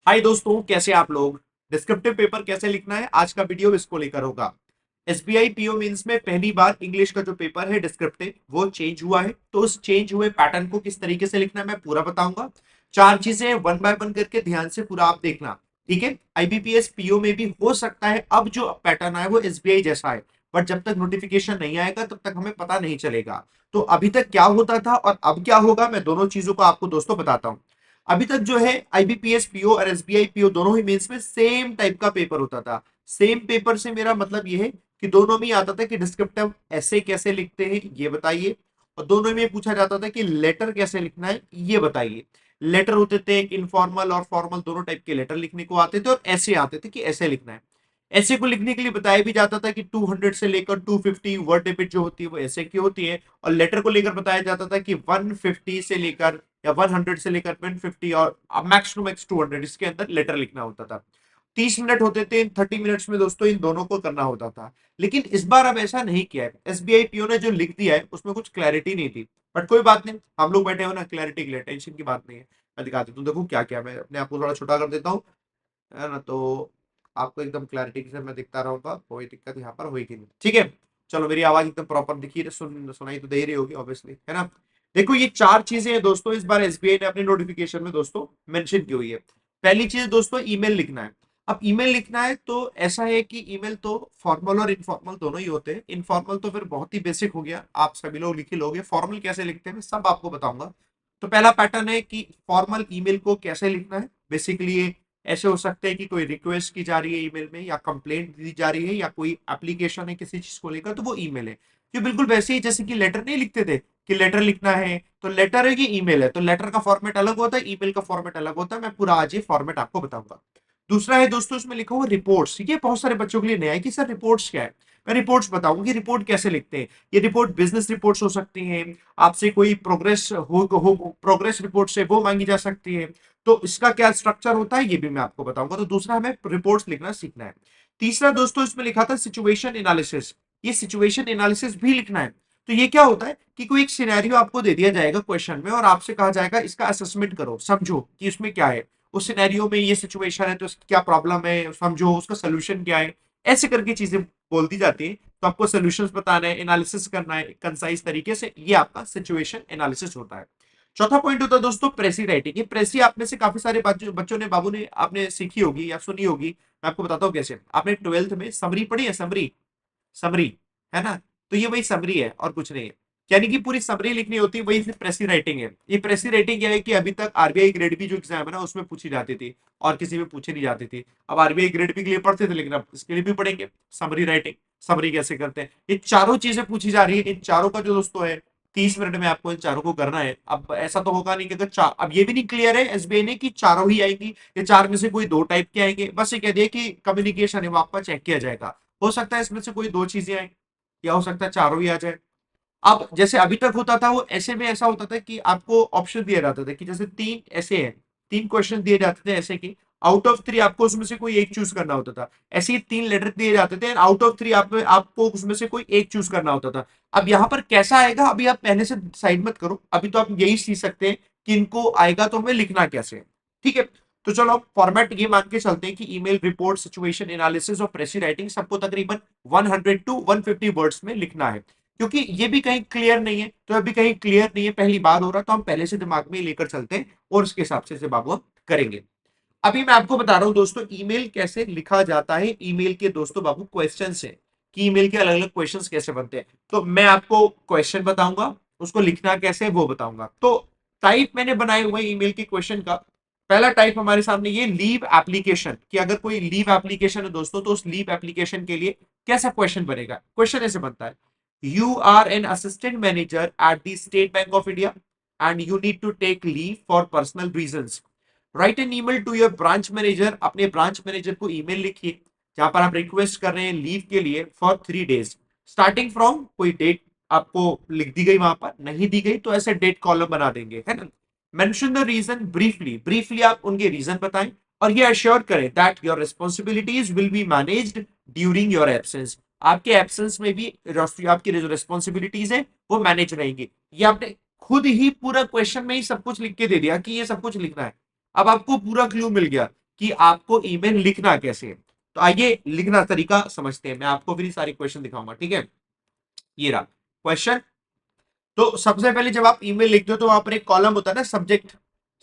हाय दोस्तों, कैसे आप लोग। डिस्क्रिप्टिव पेपर कैसे लिखना है, आज का वीडियो इसको लेकर होगा। एसबीआई पीओ मेंस में पहली बार इंग्लिश का जो पेपर है डिस्क्रिप्टिव वो चेंज हुआ है, तो उस चेंज हुए पैटर्न को किस तरीके से लिखना है मैं पूरा बताऊंगा। चार चीजें वन बाय वन करके ध्यान से पूरा आप देखना। ठीक है, आईबीपीएस पीओ में भी हो सकता है अब जो पैटर्न आए वो एसबीआई जैसा है, बट जब तक नोटिफिकेशन नहीं आएगा तब तक हमें पता नहीं चलेगा। तो अभी तक क्या होता था और अब क्या होगा, मैं दोनों चीजों को आपको दोस्तों बताता हूँ। अभी तक जो है आईबीपीएस पीओ और एसबीआई पीओ दोनों ही मेंस में सेम टाइप का पेपर होता था। सेम पेपर से मेरा मतलब ये है कि दोनों में आता था कि डिस्क्रिप्टिव ऐसे कैसे लिखते हैं ये बताइए, और दोनों में पूछा जाता था कि लेटर कैसे लिखना है ये बताइए। लेटर होते थे इनफॉर्मल और फॉर्मल, दोनों टाइप के लेटर लिखने को आते थे, और ऐसे आते थे कि ऐसे लिखना है। ऐसे को लिखने के लिए बताया भी जाता था कि 200 से लेकर 250 वर्ड लिमिट जो होती है वो ऐसे की होती है, और लेटर को लेकर बताया जाता था कि 150 से लेकर या 100 से लेकर 150 और मैक्स टू मैक्स 200 इसके अंदर लेटर लिखना होता था। 30 मिनट होते थे, इन 30 मिनट्स में दोस्तों इन दोनों को करना होता था। लेकिन इस बार अब ऐसा नहीं किया है, एसबीआई पीओ ने जो लिख दिया है उसमें कुछ क्लैरिटी नहीं थी। बट कोई बात नहीं, हम लोग बैठे हो ना क्लैरिटी के लिए, टेंशन की बात नहीं है। मैं दिखा देता हूँ, देखो क्या क्या, मैं अपने आप को थोड़ा छोटा कर देता हूँ, है ना, तो आपको एकदम क्लैरिटी से मैं दिखता रहूंगा, कोई दिक्कत यहाँ पर होगी नहीं। ठीक है, चलो मेरी आवाज एकदम प्रॉपर दिखी सुनाई तो दे रही होगी ऑब्वियसली, है ना। देखो ये चार चीजें हैं दोस्तों, इस बार एसबीआई ने अपने नोटिफिकेशन में दोस्तों मेंशन की हुई है। पहली चीज दोस्तों, ईमेल लिखना है। अब ईमेल लिखना है तो ऐसा है कि ईमेल तो फॉर्मल और इनफॉर्मल दोनों ही होते हैं। इनफॉर्मल तो फिर बहुत ही बेसिक हो गया, आप सभी लोग लिख ही लोगे। फॉर्मल कैसे लिखते हैं मैं सब आपको बताऊंगा। तो पहला पैटर्न है कि फॉर्मल ईमेल को कैसे लिखना है। बेसिकली ऐसे हो सकते हैं कि कोई रिक्वेस्ट की जा रही है ईमेल में, या कंप्लेंट दी जा रही है, या कोई एप्लीकेशन है किसी चीज को लेकर, तो वो ईमेल है। कि बिल्कुल वैसे ही जैसे कि लेटर नहीं लिखते थे कि लेटर लिखना है तो लेटर है कि ईमेल है, तो लेटर का फॉर्मेट अलग होता है, ईमेल का फॉर्मेट अलग होता है। मैं पूरा आज ये फॉर्मेट आपको बताऊंगा। दूसरा है दोस्तों, इसमें लिखा हुआ रिपोर्ट्स। ये बहुत सारे बच्चों के लिए नया है कि सर रिपोर्ट्स क्या है। मैं रिपोर्ट्स बताऊंगा कि रिपोर्ट कैसे लिखते हैं। ये रिपोर्ट बिजनेस रिपोर्ट्स हो सकती हैं, आपसे कोई प्रोग्रेस हो प्रोग्रेस रिपोर्ट से वो मांगी जा सकती है। तो इसका क्या स्ट्रक्चर होता है ये भी मैं आपको बताऊंगा। तो दूसरा, हमें रिपोर्ट्स लिखना सीखना है। तीसरा दोस्तों, इसमें लिखा था सिचुएशन एनालिसिस। ये सिचुएशन एनालिसिस भी लिखना है। तो ये क्या होता है कि कोई एक सिनेरियो आपको दे दिया जाएगा क्वेश्चन में, और आपसे कहा जाएगा इसका असेसमेंट करो, समझो कि इसमें क्या है। उस सिनेरियो में ये सिचुएशन है तो क्या प्रॉब्लम है, समझो उसका सोल्यूशन क्या है। ऐसे करके चीजें बोल दी जाती है। तो आपको सोल्यूशंस बताना है, एनालिसिस करना है कंसाइज तरीके से, ये आपका सिचुएशन एनालिसिस होता है। चौथा पॉइंट होता है दोस्तों प्रेसी राइटिंग। ये प्रेसी आप में से काफी सारे बच्चों ने, बाबू ने आपने सीखी होगी या सुनी होगी। मैं आपको बताता हूँ कैसे। आपने ट्वेल्थ में समरी पढ़ी है, समरी, समरी, है ना। तो ये वही समरी है और कुछ नहीं है। यानी कि पूरी समरी लिखनी होती है, वही प्रेसी राइटिंग है। ये प्रेसी राइटिंग क्या है कि अभी तक आरबीआई ग्रेड बी जो एग्जाम है ना उसमें पूछी जाती थी, और किसी में पूछी नहीं जाती थी। अब आरबीआई ग्रेड बी के लिए पढ़ते थे, लेकिन अब इसके लिए भी पढ़ेंगे समरी राइटिंग। समरी कैसे करते हैं, ये चारों चीजें पूछी जा रही है। इन चारों का जो दोस्तों है 30 मिनट में आपको इन चारों को करना है। अब ऐसा तो होगा नहीं कि अगर चार, अब ये भी नहीं क्लियर है एसबीआई ने कि चारों ही आएंगी या चार में से कोई दो टाइप के आएंगे। बस ये कह दिया कि कम्युनिकेशन है वो आपका चेक किया जाएगा। हो सकता है इसमें से कोई दो चीजें आए, या हो सकता है चारों ही आ जाए। अब जैसे अभी तक होता था वो ऐसे में ऐसा होता था कि आपको ऑप्शन दिया जाता था कि जैसे तीन ऐसे हैं, तीन क्वेश्चन दिए जाते थे ऐसे कि आउट ऑफ थ्री आपको उसमें से कोई एक चूज करना होता था। ऐसे ही तीन लेटर दिए जाते थे, आउट ऑफ थ्री आपको उसमें से कोई एक चूज करना होता था। अब यहाँ पर कैसा आएगा अभी आप पहले से साइड मत करो, अभी तो आप यही सीख सकते हैं कि इनको आएगा तो हमें लिखना कैसे। ठीक है, तो चलो अब फॉर्मेट ये मान के चलते हैं कि ईमेल, रिपोर्ट, सिचुएशन एनालिसिस और प्रेसी राइटिंग सबको तकरीबन 100 टू 150 वर्ड्स में लिखना है। क्योंकि ये भी कहीं क्लियर नहीं है, तो अभी कहीं क्लियर नहीं है, पहली बार हो रहा, तो हम पहले से दिमाग में लेकर चलते हैं और उसके हिसाब से बाबू हम करेंगे। अभी मैं आपको बता रहा हूं दोस्तों ईमेल कैसे लिखा जाता है। ईमेल के दोस्तों बाबू क्वेश्चन है कि ईमेल के अलग अलग क्वेश्चन कैसे बनते हैं। तो मैं आपको क्वेश्चन बताऊंगा, उसको लिखना कैसे है वो बताऊंगा। तो टाइप मैंने बनाए हुए ईमेल के क्वेश्चन का। पहला टाइप हमारे सामने ये लीव एप्लीकेशन, कि अगर कोई लीव एप्लीकेशन है दोस्तों तो उस लीव एप्लीकेशन के लिए कैसा क्वेश्चन बनेगा। क्वेश्चन ऐसे बनता है, you are an assistant manager at the State Bank of India and you need to take leave for personal reasons. Write an email to your branch manager. अपने branch manager को email लिखिए जहां पर आप request कर रहे हैं leave के लिए फॉर 3 days स्टार्टिंग फ्रॉम, कोई डेट आपको लिख दी गई, वहां पर नहीं दी गई तो ऐसे डेट कॉलम बना देंगे, है ना। Mention the reason briefly, briefly आप उनके रीजन बताएं, और ये अश्योर करें that your responsibilities will be managed during your absence. आपके एब्सेंस में भी आपकी जो रिस्पॉन्सिबिलिटीज है वो मैनेज रहेंगी। ये आपने खुद ही पूरा क्वेश्चन में ही सब कुछ लिख के दे दिया कि ये सब कुछ लिखना है। अब आपको पूरा क्लू मिल गया कि आपको ईमेल लिखना कैसे है। तो आइए लिखना तरीका समझते हैं, मैं आपको फिर सारी क्वेश्चन दिखाऊंगा, ठीक है। ये रहा क्वेश्चन। तो सबसे पहले जब आप ईमेल लिखते हो तो वहां पर एक कॉलम होता है ना, सब्जेक्ट,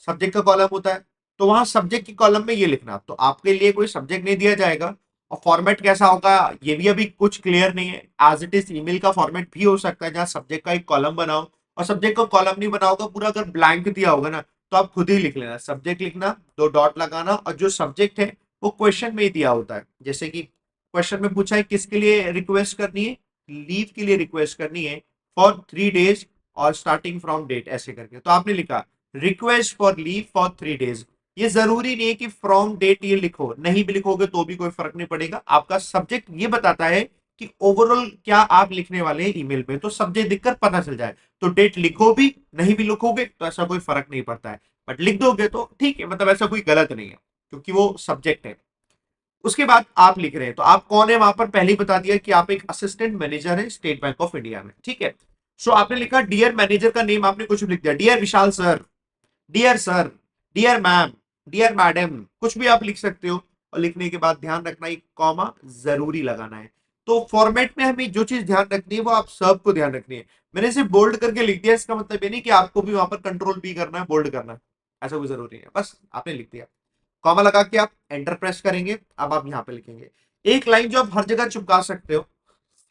सब्जेक्ट का कॉलम होता है। तो वहां सब्जेक्ट की कॉलम में ये लिखना, तो आपके लिए कोई सब्जेक्ट नहीं दिया जाएगा। और फॉर्मेट कैसा होगा ये भी अभी कुछ क्लियर नहीं है। एज इट इज ईमेल का फॉर्मेट भी हो सकता है जहां सब्जेक्ट का एक कॉलम बनाओ, और सब्जेक्ट का कॉलम नहीं बना होगा पूरा, अगर ब्लैंक दिया होगा ना तो आप खुद ही लिख लेना, सब्जेक्ट लिखना, दो डॉट लगाना, और जो सब्जेक्ट है वो क्वेश्चन में ही दिया होता है। जैसे कि क्वेश्चन में पूछा है किसके लिए रिक्वेस्ट करनी है, लीव के लिए रिक्वेस्ट करनी है फॉर 3 days और स्टार्टिंग फ्रॉम डेट, ऐसे करके। तो आपने लिखा request for leave for 3 days। ये जरूरी नहीं है कि फ्रॉम डेट ये लिखो, नहीं भी लिखोगे तो भी कोई फर्क नहीं पड़ेगा। आपका सब्जेक्ट ये बताता है कि ओवरऑल क्या आप लिखने वाले हैं ईमेल में, तो सब्जेक्ट दिखकर पता चल जाए। तो डेट लिखो भी, नहीं भी लिखोगे तो ऐसा कोई फर्क नहीं पड़ता है, बट लिख दोगे तो ठीक है, मतलब ऐसा कोई गलत नहीं है क्योंकि वो सब्जेक्ट है। उसके बाद आप लिख रहे हैं तो आप कौन है, वहां पर पहले ही बता दिया कि आप एक असिस्टेंट मैनेजर है स्टेट बैंक ऑफ इंडिया में, ठीक है। सो आपने लिखा डियर मैनेजर का नेम आपने कुछ भी लिख दिया, dear Vishal sir, dear sir, dear ma'am, dear madam, कुछ भी आप लिख सकते हो। और लिखने के बाद ध्यान रखना एक कॉमा जरूरी लगाना है। तो फॉर्मेट में हमें जो चीज ध्यान रखनी है वो आप सबको ध्यान रखनी है। मैंने इसे बोल्ड करके लिख दिया, इसका मतलब ये नहीं कि आपको भी वहां पर कंट्रोल बी करना है, बोल्ड करना है, ऐसा कोई जरूरी है, बस आपने लिख दिया। कॉमा लगा के आप एंटर प्रेस करेंगे, अब आप यहां पे लिखेंगे एक लाइन जो आप हर जगह चिपका सकते हो,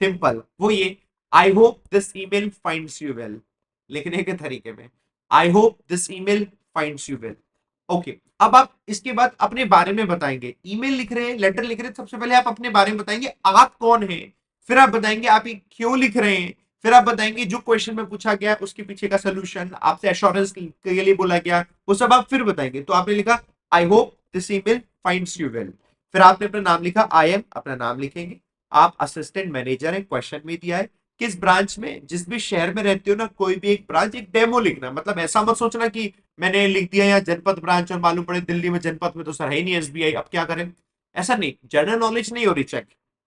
सिंपल, वो ये, I hope this email finds you well, लिखने के तरीके में, I hope this email finds you well. Okay, अब आप इसके बाद अपने बारे में बताएंगे, ईमेल लिख रहे हैं, लेटर लिख रहे हैं, सबसे पहले आप अपने बारे में बताएंगे आप कौन है, फिर आप बताएंगे आप ये क्यों लिख रहे हैं, फिर आप बताएंगे जो क्वेश्चन में पूछा गया उसके पीछे का सोल्यूशन, आपसे एश्योरेंस के लिए बोला गया, वो सब आप फिर बताएंगे। तो आपने लिखा I hope this email finds you well, फिर आपने अपना नाम लिखा, आई एम, अपना नाम लिखेंगे, आप असिस्टेंट मैनेजर है, क्वेश्चन में दिया है किस ब्रांच में, जिस भी शहर में रहते हो ना, कोई भी एक ब्रांच, एक डेमो लिखना, मतलब ऐसा मत सोचना कि मैंने लिख दिया यहाँ जनपद ब्रांच और मालूम पड़े दिल्ली में जनपद में तो सर है ही नहीं एसबीआई, अब क्या करें। ऐसा नहीं, जनरल नॉलेज नहीं हो रही चेक,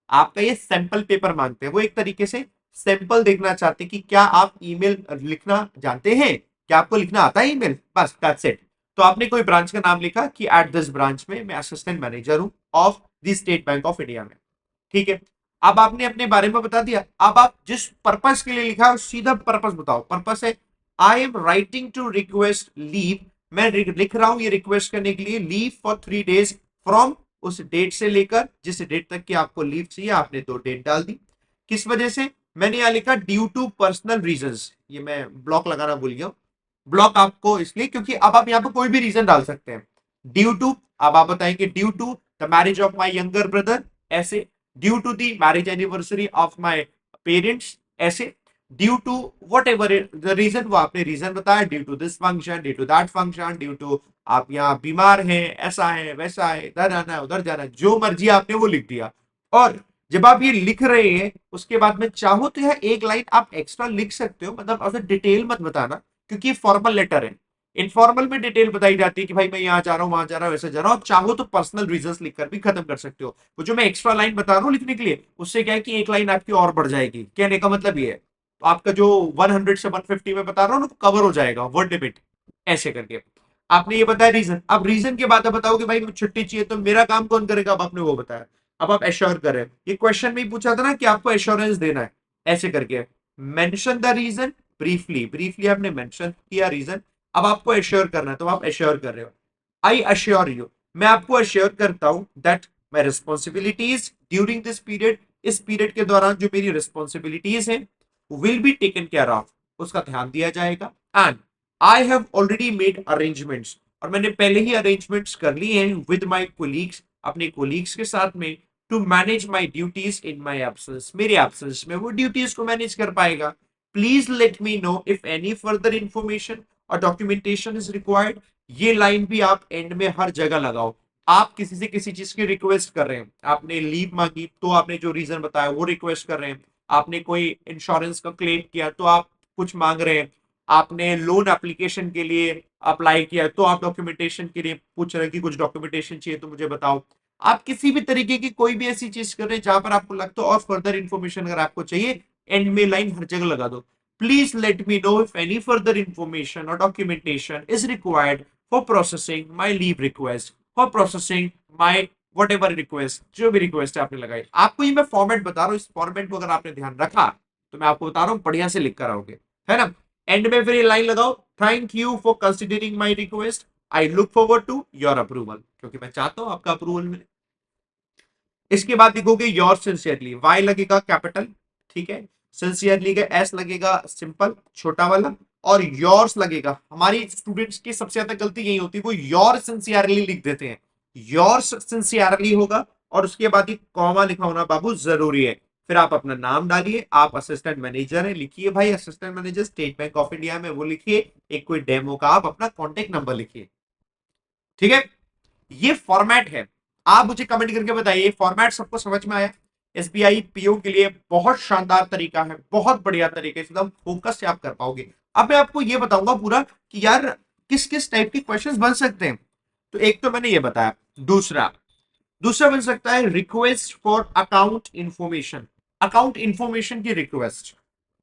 आपका ये सैंपल पेपर मांगते हैं, वो एक तरीके से सैंपल देखना चाहते हैं कि क्या आप ईमेल लिखना जानते हैं, क्या आपको लिखना आता है ईमेल, बस दैट्स इट। तो आपने कोई ब्रांच का नाम लिखा कि एट दिस ब्रांच में मैं असिस्टेंट मैनेजर हूं of the State Bank of India में, ठीक है। अब आपने अपने बारे में बता दिया, अब आप जिस पर्पस के लिए लिखा है सीधा पर्पस बताओ। पर्पस है I am writing to request leave, मैं लिख रहा हूं ये रिक्वेस्ट करने के लिए, लीव फॉर 3 days फ्रॉम, उस डेट से लेकर जिस डेट तक की आपको लीव चाहिए, आपने 2 डेट डाल दी। किस वजह से, मैंने यहां लिखा ड्यू टू पर्सनल रीजंस, ये मैं ब्लॉक लगाना भूल गया, ब्लॉक आपको इसलिए क्योंकि अब आप यहाँ पे कोई भी रीजन डाल सकते हैं। ड्यू टू, अब आप बताएंगे due to the marriage of my younger brother, ऐसे, due to the marriage anniversary of my parents, ऐसे, due to whatever the reason, वो आपने रीजन बताया, due to this function, due to that function, due to आप यहाँ बीमार हैं, ऐसा है वैसा है, इधर जाना है उधर जाना है, जो मर्जी आपने वो लिख दिया। और जब आप ये लिख रहे हैं उसके बाद में चाहो तो यह एक लाइन आप एक्स्ट्रा लिख सकते हो, मतलब डिटेल मत बताना क्योंकि फॉर्मल लेटर है। इनफॉर्मल में डिटेल बताई जाती है कि भाई मैं यहाँ जा रहा हूँ, वहां जा रहा हूँ, वैसे जा रहा हूँ, चाहो तो पर्सनल रीजंस लिखकर भी खत्म कर सकते हो। वो जो मैं एक्स्ट्रा लाइन बता रहा हूँ लिखने के लिए, उससे क्या है कि एक लाइन आपकी और बढ़ जाएगी, कहने का मतलब ये है। तो आपका जो 100 से 150 में बता रहा हूँ ना कवर हो जाएगा वर्ड लिमिट, ऐसे करके। आपने ये बताया रीजन, अब रीजन के बाद बताओ कि भाई छुट्टी चाहिए तो मेरा काम कौन करेगा, अब आपने वो बताया। अब आप एश्योर कर रहे हैं, ये क्वेश्चन में ही पूछा था ना कि आपको एश्योरेंस देना है, ऐसे करके mention the reason briefly, briefly आपने मेंशन किया रीजन, अब आपको एश्योर करना है तो आप एश्योर कर रहे हो, आई अश्योर यू, मैं आपको एश्योर करता हूं that my responsibilities during this period, इस पीरियड के दौरान जो मेरी रिस्पॉन्सिबिलिटीज हैं will be taken care of, उसका ध्यान दिया जाएगा। And I have already made arrangements, और मैंने पहले ही अरेंजमेंट्स कर लिए हैं विद माई कोलीग्स, अपने कोलीग्स के साथ में, to manage my duties in my absence, मेरे एब्सेंस में वो ड्यूटीज को मैनेज कर पाएगा। Please let me know if any further information और डॉक्यूमेंटेशन इज रिक्वायर्ड, ये लाइन भी आप एंड में हर जगह लगाओ। आप किसी से किसी चीज की रिक्वेस्ट कर रहे हैं, आपने लीव मांगी तो आपने जो रीजन बताया वो रिक्वेस्ट कर रहे हैं, आपने कोई इंश्योरेंस का क्लेम किया तो आप कुछ मांग रहे हैं, आपने लोन एप्लीकेशन के लिए अप्लाई किया तो आप डॉक्यूमेंटेशन के लिए पूछ रहे हैं कि कुछ डॉक्यूमेंटेशन चाहिए तो मुझे बताओ। आप किसी भी तरीके की कोई भी ऐसी चीज कर रहे हैं जहां पर आपको लगता हो और फर्दर इंफॉर्मेशन अगर आपको चाहिए, एंड में लाइन हर जगह लगा दो, please let me know if any further information और documentation is required for processing my leave request, for processing my whatever request, जो भी रिक्वेस्ट है आपने लगाई। आपको ये मैं फॉर्मेट बता रहा हूँ, इस फॉर्मेट को अगर आपने ध्यान रखा तो मैं आपको बता रहा हूँ बढ़िया से लिख कर आओगे, है ना। एंड में फिर ये लाइन लगाओ, thank you for considering my request, I look forward to your approval, क्योंकि मैं चाहता हूं आपका अप्रूवल मिले। इसके बाद लिखोगे योर सिंसियरली, वाई लगेगा कैपिटल, ठीक है, सिंसियरली का एस लगेगा सिंपल छोटा वाला, और योर्स लगेगा। हमारी स्टूडेंट्स की सबसे ज्यादा गलती यही होती है, वो योर सिंसियरली लिख देते हैं। योर्स सिंसियरली होगा और उसके बाद ये कॉमा लिखा होना बाबू जरूरी है। फिर आप अपना नाम डालिए, आप असिस्टेंट मैनेजर है, लिखिए भाई assistant manager state Bank of India में, वो लिखिए। एक कोई डेमो का आप अपना कॉन्टेक्ट नंबर लिखिए, ठीक है। ये फॉर्मेट है, आप मुझे कमेंट करके बताइए फॉर्मेट सबको समझ में आया। एसबीआई पीओ के लिए बहुत शानदार तरीका है, बहुत बढ़िया तरीका है, एकदम फोकस से आप कर पाओगे। अब मैं आपको ये बताऊंगा पूरा कि यार किस किस टाइप के क्वेश्चंस बन सकते हैं। तो एक तो मैंने ये बताया, दूसरा दूसरा बन सकता है request for account information, account information की रिक्वेस्ट,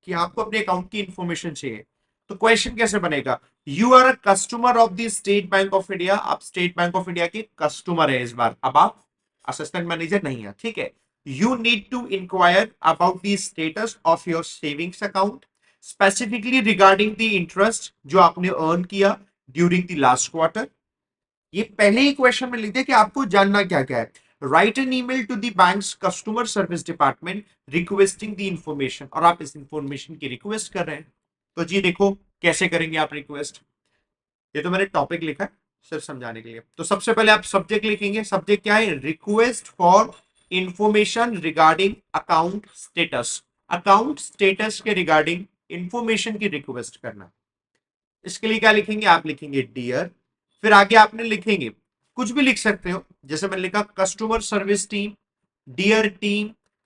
कि आपको अपने अकाउंट की इंफॉर्मेशन चाहिए। तो क्वेश्चन कैसे बनेगा, you are a customer of the State Bank of India, आप स्टेट बैंक ऑफ इंडिया के कस्टमर है इस बार, अब आप असिस्टेंट मैनेजर नहीं है, ठीक है। You need to inquire about the status of your savings account, specifically regarding the interest जो आपने अर्न किया ड्यूरिंग द लास्ट क्वार्टर। ये पहले ही क्वेश्चन में लिख दिया कि आपको जानना क्या क्या है। Write an email to the bank's customer service department requesting the information, और आप इस इंफॉर्मेशन की रिक्वेस्ट कर रहे हैं। तो जी देखो कैसे करेंगे आप रिक्वेस्ट, ये तो मैंने टॉपिक लिखा है सिर्फ समझाने के लिए। तो सबसे पहले आप सब्जेक्ट लिखेंगे, सब्जेक्ट क्या है, request for information regarding account status, account status के रिगार्डिंग इंफॉर्मेशन की रिक्वेस्ट करना। इसके लिए क्या लिखेंगे, आप लिखेंगे डियर, फिर आगे आपने लिखेंगे कुछ भी लिख सकते हो, जैसे मैंने लिखा customer service team,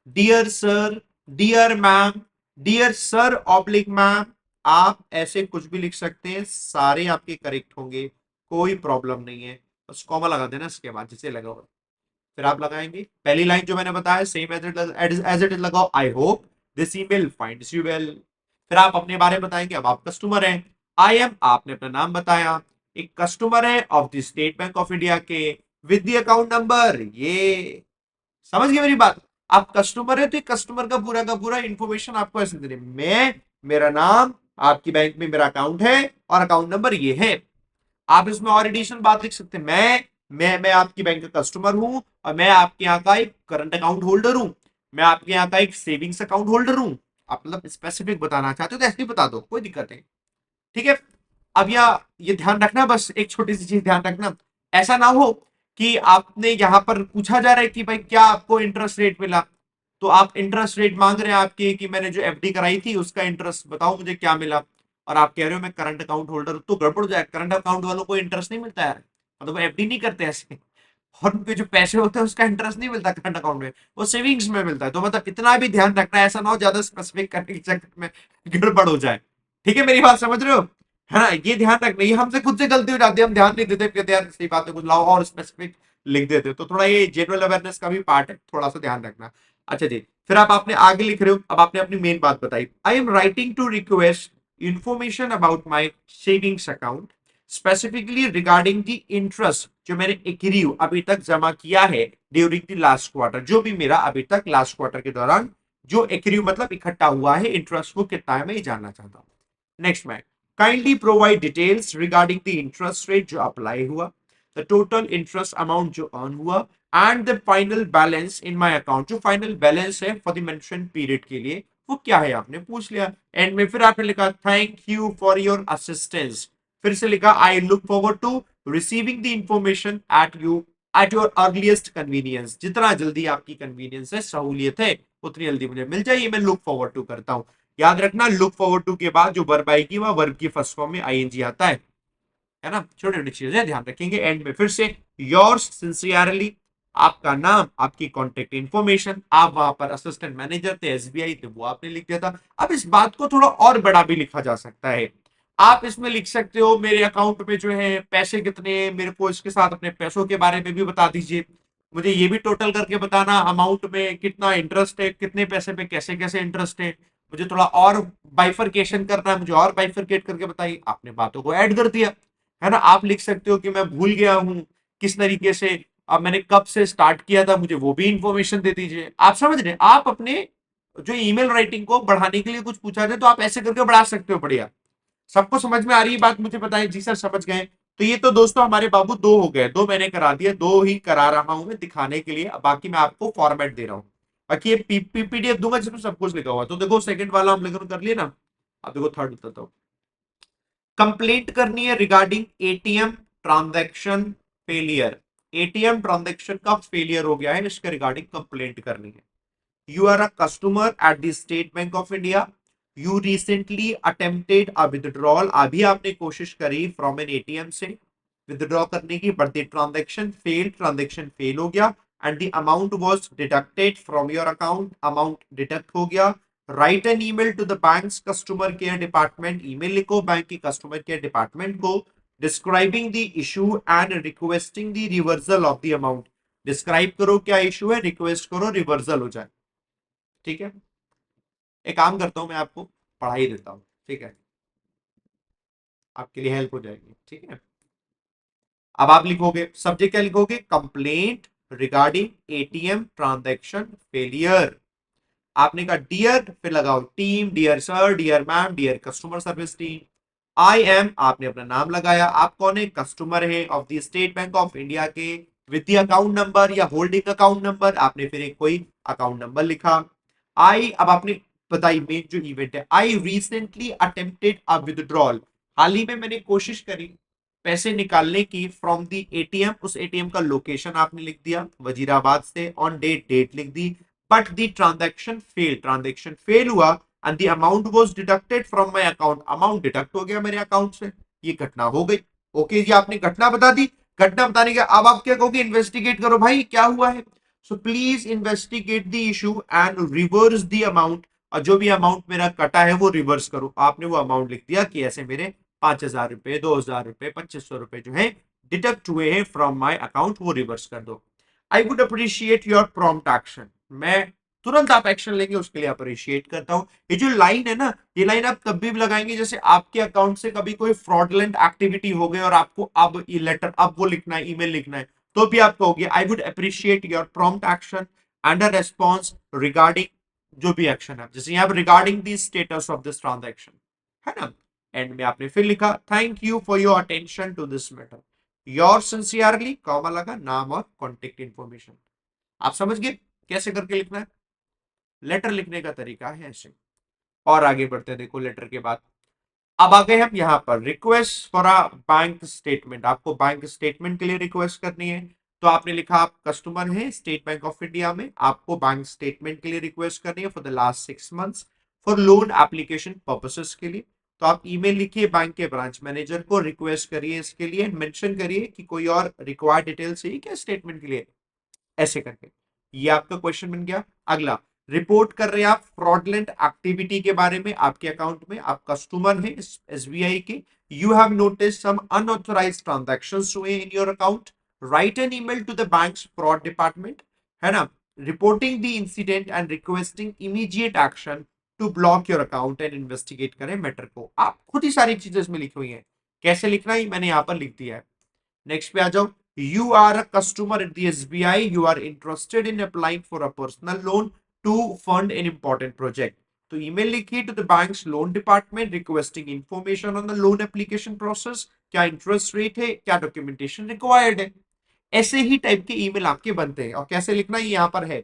dear sir, dear ma'am, dear sir oblique ma'am, आप ऐसे कुछ भी लिख सकते हैं, सारे आपके करेक्ट होंगे, कोई प्रॉब्लम नहीं है। बस कॉमा लगा देना इसके बाद जिसे लगा हुआ, फिर आप लगाएंगे पहली लाइन जो मैंने बताया सेम एज इट इज लगाओ, I hope this email finds you well. फिर आप अपने बारे में बताएंगे, अब आप कस्टमर हैं, आई एम, आपने अपना नाम बताया, एक कस्टमर है of the State Bank of India के विद द अकाउंट नंबर, ये समझ गए मेरी बात। आप कस्टमर है तो कस्टमर का पूरा इंफॉर्मेशन आपको ऐसे दे, मैं, मेरा नाम, आपकी बैंक में मेरा अकाउंट है और अकाउंट नंबर ये है। आप इसमें और एडिशनल बात लिख सकते हैं, मैं आपकी बैंक का कस्टमर हूं और मैं आपके यहाँ का एक करंट अकाउंट होल्डर हूं, मैं आपके यहाँ का एक सेविंग्स अकाउंट होल्डर हूं। आप मतलब स्पेसिफिक बताना चाहते हो तो ऐसे ही बता दो, कोई दिक्कत नहीं, ठीक है। अब ये ध्यान रखना, बस एक छोटी सी चीज ध्यान रखना, ऐसा ना हो कि आपने यहां पर पूछा जा रहा है कि भाई क्या आपको इंटरेस्ट रेट मिला, तो आप इंटरेस्ट रेट मांग रहे हैं आपके कि मैंने जो एफडी कराई थी उसका इंटरेस्ट बताओ मुझे क्या मिला, और आप कह रहे हो मैं करंट अकाउंट होल्डर हूं, तो गड़बड़ हो जाए। करंट अकाउंट वालों को इंटरेस्ट नहीं मिलता है, मतलब एफडी नहीं करते ऐसे, और उनके जो पैसे होते हैं उसका इंटरेस्ट नहीं मिलता करंट अकाउंट में, वो सेविंग्स में मिलता है। तो मतलब इतना भी ध्यान रखना है, ऐसा ना हो ज्यादा स्पेसिफिक करने के चक्कर में गड़बड़ हो जाए, ठीक है, मेरी बात समझ रहे हो, है ना। ये ध्यान रखना, ये हमसे खुद से गलती हो जाती है, हम ध्यान नहीं देते, कहते यार सही बात है कुछ लाओ और स्पेसिफिक लिख देते, तो थोड़ा ये जनरल अवेयरनेस का भी पार्ट है, थोड़ा सा ध्यान रखना। अच्छा जी, फिर आप आपने आगे लिख रहे हो, अब आपने अपनी मेन बात बताई, I am writing to request information about my savings account specifically regarding the interest जो मैंने एक्रीव अभी तक जमा किया है ड्यूरिंग द लास्ट क्वार्टर, जो भी मेरा अभी तक लास्ट क्वार्टर के दौरान जो एक्रीव मतलब इकट्ठा हुआ है इंटरेस्ट, वो कितना है मैं ये जानना चाहता हूँ। नेक्स्ट में kindly provide details regarding the interest rate जो अप्लाई हुआ, द टोटल इंटरेस्ट अमाउंट जो अर्न हुआ, and the final balance in my account, जो फाइनल बैलेंस है फॉर द मेंशन पीरियड के लिए वो क्या है आपने पूछ लिया। एंड में फिर आपने लिखा thank you for your assistance, फिर से लिखा I look forward to receiving the information at your earliest convenience, जितना जल्दी आपकी कन्वीनियंस है सहूलियत है उतनी जल्दी मुझे मिल जाए, ये मैं लुक फॉरवर्ड टू करता हूं। याद रखना लुक फॉरवर्ड टू के बाद जो वर्ब आएगी वह वर्ब की फर्स्ट फॉर्म में आईएनजी आता है ना, छोटी छोटी चीजें ध्यान रखेंगे। एंड में फिर से योर्स सिंसियरली, आपका नाम, आपकी कॉन्टेक्ट इंफॉर्मेशन, आप वहां पर असिस्टेंट मैनेजर थे एसबीआई थे वो आपने लिख दिया था। अब इस बात को थोड़ा और बड़ा भी लिखा जा सकता है, आप इसमें लिख सकते हो मेरे अकाउंट में जो है पैसे कितने, मेरे को इसके साथ अपने पैसों के बारे में भी बता दीजिए, मुझे ये भी टोटल करके बताना अमाउंट में कितना इंटरेस्ट है, कितने पैसे पे कैसे कैसे इंटरेस्ट है, मुझे थोड़ा और बाइफरकेशन करना है, मुझे और बाइफरकेट करके बताइए। आपने बातों को ऐड कर दिया, है ना। आप लिख सकते हो कि मैं भूल गया हूं किस तरीके से, अब मैंने कब से स्टार्ट किया था, मुझे वो भी इंफॉर्मेशन दे दीजिए। आप समझ रहे हैं, आप अपने जो ईमेल राइटिंग को बढ़ाने के लिए कुछ पूछा जाए तो आप ऐसे करके बढ़ा सकते हो। बढ़िया, सबको समझ में आ रही है बात, मुझे बताएं। जी सर समझ गए। तो ये तो दोस्तों हमारे बाबू दो हो गए, दो मैंने करा दिए, दो ही करा रहा हूं मैं दिखाने के लिए, अब बाकी मैं आपको फॉर्मेट दे रहा हूं। बाकी ये पीडीएफ दूंगा जिसमें सब कुछ लिखा हुआ है। तो देखो सेकंड वाला हम लोगों ने कर लिया ना, अब देखो थर्ड बताता हूं। कंप्लेंट करनी है regarding ATM transaction failure. ATM transaction का फेलियर हो गया है, इसके रिगार्डिंग कंप्लेंट करनी है। You are a customer at the State Bank of India. You recently attempted a withdrawal. अभी आपने कोशिश करी from an ATM से withdraw करने की, but the transaction fail हो गया and the amount was deducted from your account. Amount deduct हो गया। Write an email to the bank's customer care department. Email लिखो बैंक की customer care department को, describing the issue and requesting the reversal of the amount. Describe करो क्या issue है, request करो reversal हो जाए। ठीक है, एक काम करता हूं मैं आपको पढ़ा ही देता हूं, ठीक है, आपके लिए हेल्प हो जाएगी। ठीक है, अब आप लिखोगे, सब्जेक्ट क्या लिखोगे, complaint regarding ATM transaction failure. आपने कहा डियर, फिर लगाओ team, dear sir, dear ma'am, dear customer service team. I am, आपने अपना नाम लगाया, आप कौन है, कस्टमर है of the State Bank of India के, विद द अकाउंट नंबर या होल्डिंग अकाउंट नंबर, आपने फिर एक कोई अकाउंट नंबर लिखा। आई, अब आपने बताई मेन जो इवेंट है, I recently attempted a withdrawal, हाल ही में मैंने कोशिश करी पैसे निकालने की फ्रॉम द एटीएम, उस एटीएम का लोकेशन आपने लिख दिया वजीराबाद से, ऑन डेट, डेट लिख दी, बट द ट्रांजैक्शन फेल हुआ and the amount was deducted from my account, amount deduct हो गया मेरे अकाउंट से। ये घटना हो गई। ओके जी, आपने घटना बता दी। घटना बताने के अब आप क्या कहोगे, इन्वेस्टिगेट करो भाई क्या हुआ है। So please investigate the issue and reverse the amount, और जो भी अमाउंट मेरा कटा है वो रिवर्स करो। आपने वो अमाउंट लिख दिया कि ऐसे मेरे 5,000 रुपए, 2,000 रुपए, 2,500 रुपए जो है डिडक्ट हुए हैं फ्रॉम माई अकाउंट, वो रिवर्स कर दो। आई would appreciate your prompt action, मैं तुरंत आप एक्शन लेंगे उसके लिए अप्रिशिएट करता हूं। ये जो लाइन है ना, ये लाइन आप कभी भी लगाएंगे जैसे आपके अकाउंट से कभी कोई फ्रॉडलेंट एक्टिविटी हो गई और आपको अब ये लेटर, अब वो लिखना है, ईमेल लिखना है, तो भी आप कहोगे I would appreciate your prompt action and a response regarding, जो भी एक्शन है, जैसे यहाँ regarding the status of this transaction, है ना। एंड में आपने फिर लिखा thank you for your attention to this matter, your sincerely, comma लगा, नाम और कॉन्टेक्ट इंफॉर्मेशन। आप समझ गए कैसे करके लिखना है, लेटर लिखने का तरीका है ऐसे। और आगे बढ़ते हैं, देखो लेटर के बाद अब आ गए हम यहाँ पर, request for a bank statement, आपको बैंक स्टेटमेंट के लिए रिक्वेस्ट करनी है। तो आपने लिखा आप कस्टमर हैं स्टेट बैंक ऑफ इंडिया में, आपको बैंक स्टेटमेंट के लिए रिक्वेस्ट करनी है for the last 6 months for loan application purposes के लिए। तो आप ईमेल लिखिए बैंक के ब्रांच मैनेजर को, रिक्वेस्ट करिए इसके लिए, मेंशन करिए कि कोई और रिक्वायर्ड डिटेल चाहिए क्या स्टेटमेंट के लिए, ऐसे करके। ये आपका क्वेश्चन बन गया। अगला, रिपोर्ट कर रहे हैं आप फ्रॉडलेंट एक्टिविटी के बारे में आपके अकाउंट में, आप कस्टमर हैं एसबीआई के, you have notice some unauthorized transactions हुए in your account, write an email to the bank's fraud department, है ना, reporting the incident and requesting immediate action to block your account and investigate करें matter को। आप खुद ही सारी चीजें इसमें लिखी हुई है, कैसे लिखना है मैंने यहाँ पर लिख दिया है। नेक्स्ट पे आ जाओ, you are a customer at the SBI, you are interested in applying for a personal loan to fund an important project, तो ईमेल लिखिए to the bank's loan department requesting information on the loan application process, क्या interest rate है, क्या documentation required है। ऐसे ही type के email आपके बनते हैं। और कैसे लिखना है यहाँ पर है,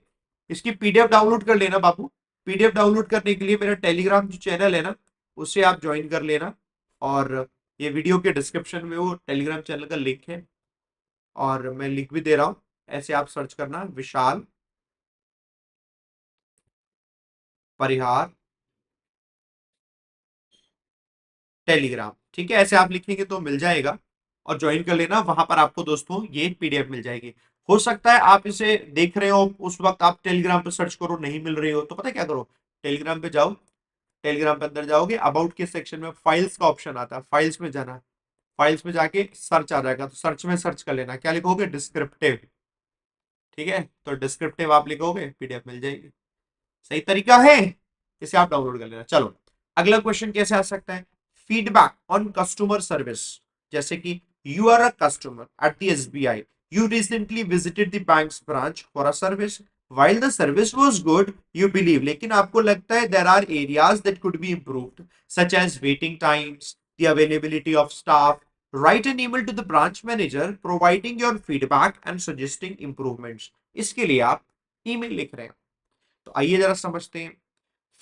इसकी पीडीएफ डाउनलोड कर लेना बाबू। पीडीएफ डाउनलोड करने के लिए मेरा टेलीग्राम जो चैनल है ना, उसे आप ज्वाइन कर लेना, और ये वीडियो के डिस्क्रिप्शन में वो टेलीग्राम चैनल का लिंक है, और मैं लिंक भी दे रहा हूं, ऐसे आप सर्च करना विशाल परिहार टेलीग्राम, ठीक है, ऐसे आप लिखेंगे तो मिल जाएगा, और ज्वाइन कर लेना, वहां पर आपको दोस्तों ये पीडीएफ मिल जाएगी। हो सकता है आप इसे देख रहे हो उस वक्त आप टेलीग्राम पे सर्च करो नहीं मिल रही हो, तो पता है क्या करो, टेलीग्राम पे जाओ, टेलीग्राम पे अंदर जाओगे, अबाउट के सेक्शन में फाइल्स का ऑप्शन आता है, फाइल्स में जाना, फाइल्स में जाके सर्च आ जाएगा, तो सर्च में सर्च कर लेना, क्या लिखोगे, डिस्क्रिप्टिव, ठीक है, तो डिस्क्रिप्टिव आप लिखोगे पीडीएफ मिल जाएगी। सही तरीका है, इसे आप डाउनलोड कर लेना। चलो अगला क्वेश्चन कैसे आ सकता है, फीडबैक ऑन कस्टमर सर्विस, जैसे कि you are a customer at the SBI, You recently visited the bank's branch for a service. While the service was good, you believe, लेकिन आपको लगता है there are areas that could be improved, such as waiting times, the availability of staff. Write an email to the branch manager providing your feedback and suggesting improvements. इसके लिए आप email लिख रहे हैं। तो आइए जरा समझते हैं।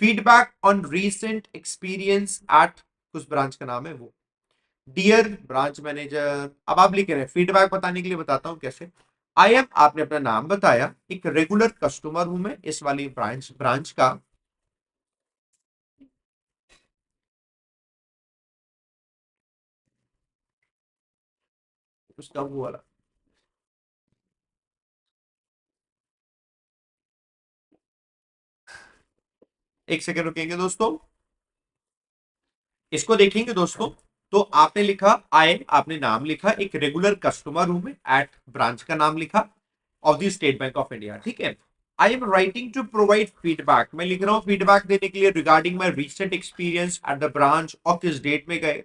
Feedback on recent experience eight, उस ब्रांच का नाम है वो, डियर ब्रांच मैनेजर। अब आप लिख रहे हैं, फीडबैक बताने के लिए बताता हूं कैसे। आई एम, आपने अपना नाम बताया, एक रेगुलर कस्टमर हूं मैं इस वाली ब्रांच का। उसका वो वाला, एक सेकंड रुकेंगे दोस्तों, इसको देखेंगे दोस्तों। तो आपने लिखा आई, आपने नाम लिखा, एक रेगुलर कस्टमर हूं मैं, एट ब्रांच का नाम लिखा of the State Bank of India, ठीक है। I am writing to provide feedback, मैं लिख रहा हूं फीडबैक देने के लिए regarding my recent experience at the branch, और किस डेट में गए,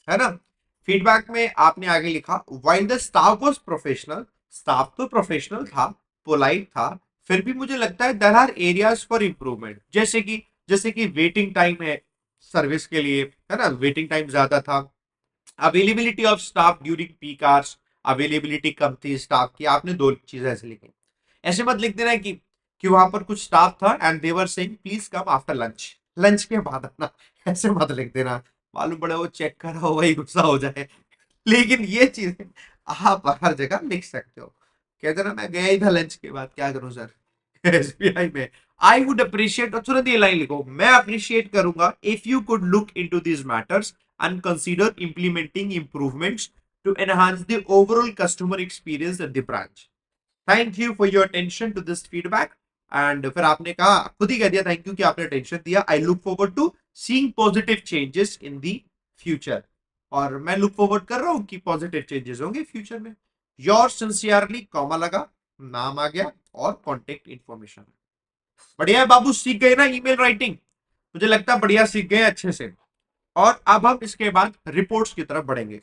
है ना। फीडबैक में आपने आगे लिखा while the staff was professional, staff तो प्रोफेशनल था, पोलाइट था, फिर भी मुझे लगता है there are areas for improvement, जैसे कि वेटिंग टाइम है सर्विस के लिए, है ना, वेटिंग टाइम ज्यादा था। Availability of staff during peak hours, availability कम थी स्टाफ की। आपने दो चीजें ऐसे लिखी, ऐसे मत लिख देना कि वहां पर कुछ स्टाफ था and they were saying please come after lunch, lunch के बाद आना, ऐसे मत लिख देना, मालूम पड़े वो चेक कर रहा हो, वही गुस्सा हो जाए। लेकिन ये चीजें आप हर जगह लिख सकते हो। कहते ना मैं गया ही था लंच के बाद, क्या करूं सर एसबीआई में। आई वुड अप्रिशिएट, और तुरंत ये लाइन लिखो, मैं अप्रिशिएट करूंगा if you could look into these matters and consider implementing improvements to enhance the overall customer experience at the branch. Thank you for your attention to this feedback. And फिर आपने कहा, खुद ही कह दिया thank you कि आपने attention दिया। I look forward to seeing positive changes in the future, और मैं लुक फॉरवर्ड कर रहा हूं कि पॉजिटिव चेंजेस होंगे फ्यूचर में। योर सिंसियरली, कॉमा लगा, नाम आ गया और कॉन्टेक्ट इंफॉर्मेशन। बढ़िया है बाबू, सीख गए ना ईमेल राइटिंग, मुझे लगता है बढ़िया सीख गए अच्छे से। और अब हम इसके बाद रिपोर्ट्स की तरफ बढ़ेंगे।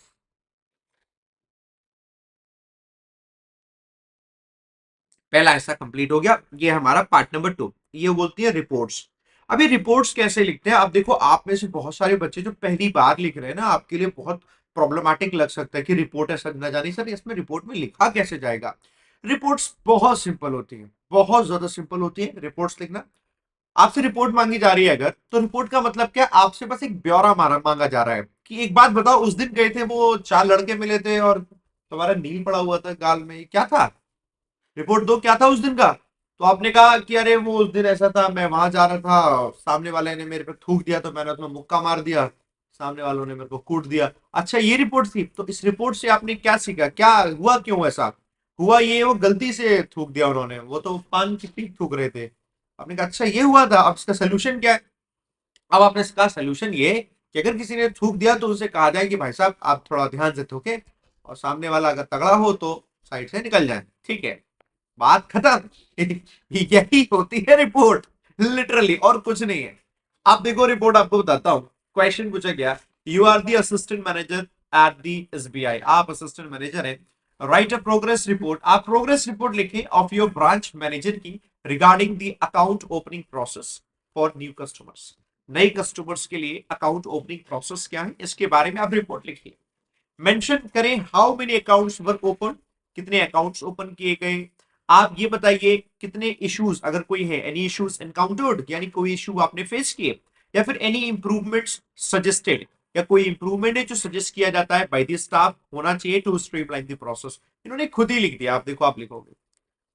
पहला हिस्सा कंप्लीट हो गया, ये हमारा पार्ट नंबर 2, ये बोलती है रिपोर्ट्स। अभी रिपोर्ट्स कैसे लिखते हैं, अब देखो आप में से बहुत सारे बच्चे जो पहली बार लिख रहे हैं ना, आपके लिए बहुत प्रॉब्लमेटिक लग सकता है कि रिपोर्ट ऐसा ना जानी सर इसमें रिपोर्ट में लिखा कैसे जाएगा। रिपोर्ट्स बहुत सिंपल होती है, बहुत ज्यादा सिंपल होती है रिपोर्ट्स लिखना। आपसे रिपोर्ट मांगी जा रही है अगर, तो रिपोर्ट का मतलब क्या, आपसे बस एक ब्यौरा मांगा जा रहा है कि एक बात बताओ, उस दिन गए थे वो 4 लड़के मिले थे और तुम्हारा नील पड़ा हुआ था गाल में, क्या था, रिपोर्ट दो क्या था उस दिन का। तो आपने कहा कि अरे वो उस दिन ऐसा था, मैं वहां जा रहा था, सामने वाले ने मेरे पे थूक दिया तो मैंने उसमें मुक्का मार दिया, सामने वालों ने मेरे को कूट दिया। अच्छा ये रिपोर्ट थी, तो इस रिपोर्ट से आपने क्या सीखा, क्या हुआ, क्यों ऐसा हुआ, ये वो गलती से थूक दिया उन्होंने, वो तो पान की पीक थूक रहे थे। आपने कहा अच्छा ये हुआ था, अब इसका सोल्यूशन क्या है। अब आपने इसका सोल्यूशन ये कि अगर किसी ने थूक दिया तो उसे कहा जाए कि भाई साहब आप थोड़ा ध्यान से थूके, और सामने वाला अगर तगड़ा हो तो साइड से निकल जाए, ठीक है, बात खत्म। यही होती है रिपोर्ट, लिटरली, और कुछ नहीं है। आप देखो रिपोर्ट आपको बताता हूं, क्वेश्चन पूछा गया, you are the assistant manager at the SBI, आप असिस्टेंट मैनेजर हैं, राइट अ प्रोग्रेस रिपोर्ट, आप प्रोग्रेस रिपोर्ट लिखें ऑफ योर ब्रांच मैनेजर की regarding the account opening process for new customers. नए कस्टमर्स के लिए अकाउंट ओपनिंग प्रोसेस क्या है इसके बारे में आप रिपोर्ट लिखिए। मेंशन करें how many accounts were open, कितने अकाउंट्स ओपन किए गए। आप ये बताइए कितने इश्यूज अगर कोई है, एनी इश्यूज एनकाउंटर्ड, यानी कोई इश्यू आपने फेस किए, या फिर एनी इंप्रूवमेंट्स सजेस्टेड, या कोई इंप्रूवमेंट है जो सजेस्ट किया जाता है बाय द स्टाफ होना चाहिए टू स्ट्रीमलाइन द प्रोसेस। इन्होंने खुद ही लिख दिया, आप देखो आप लिखोगे।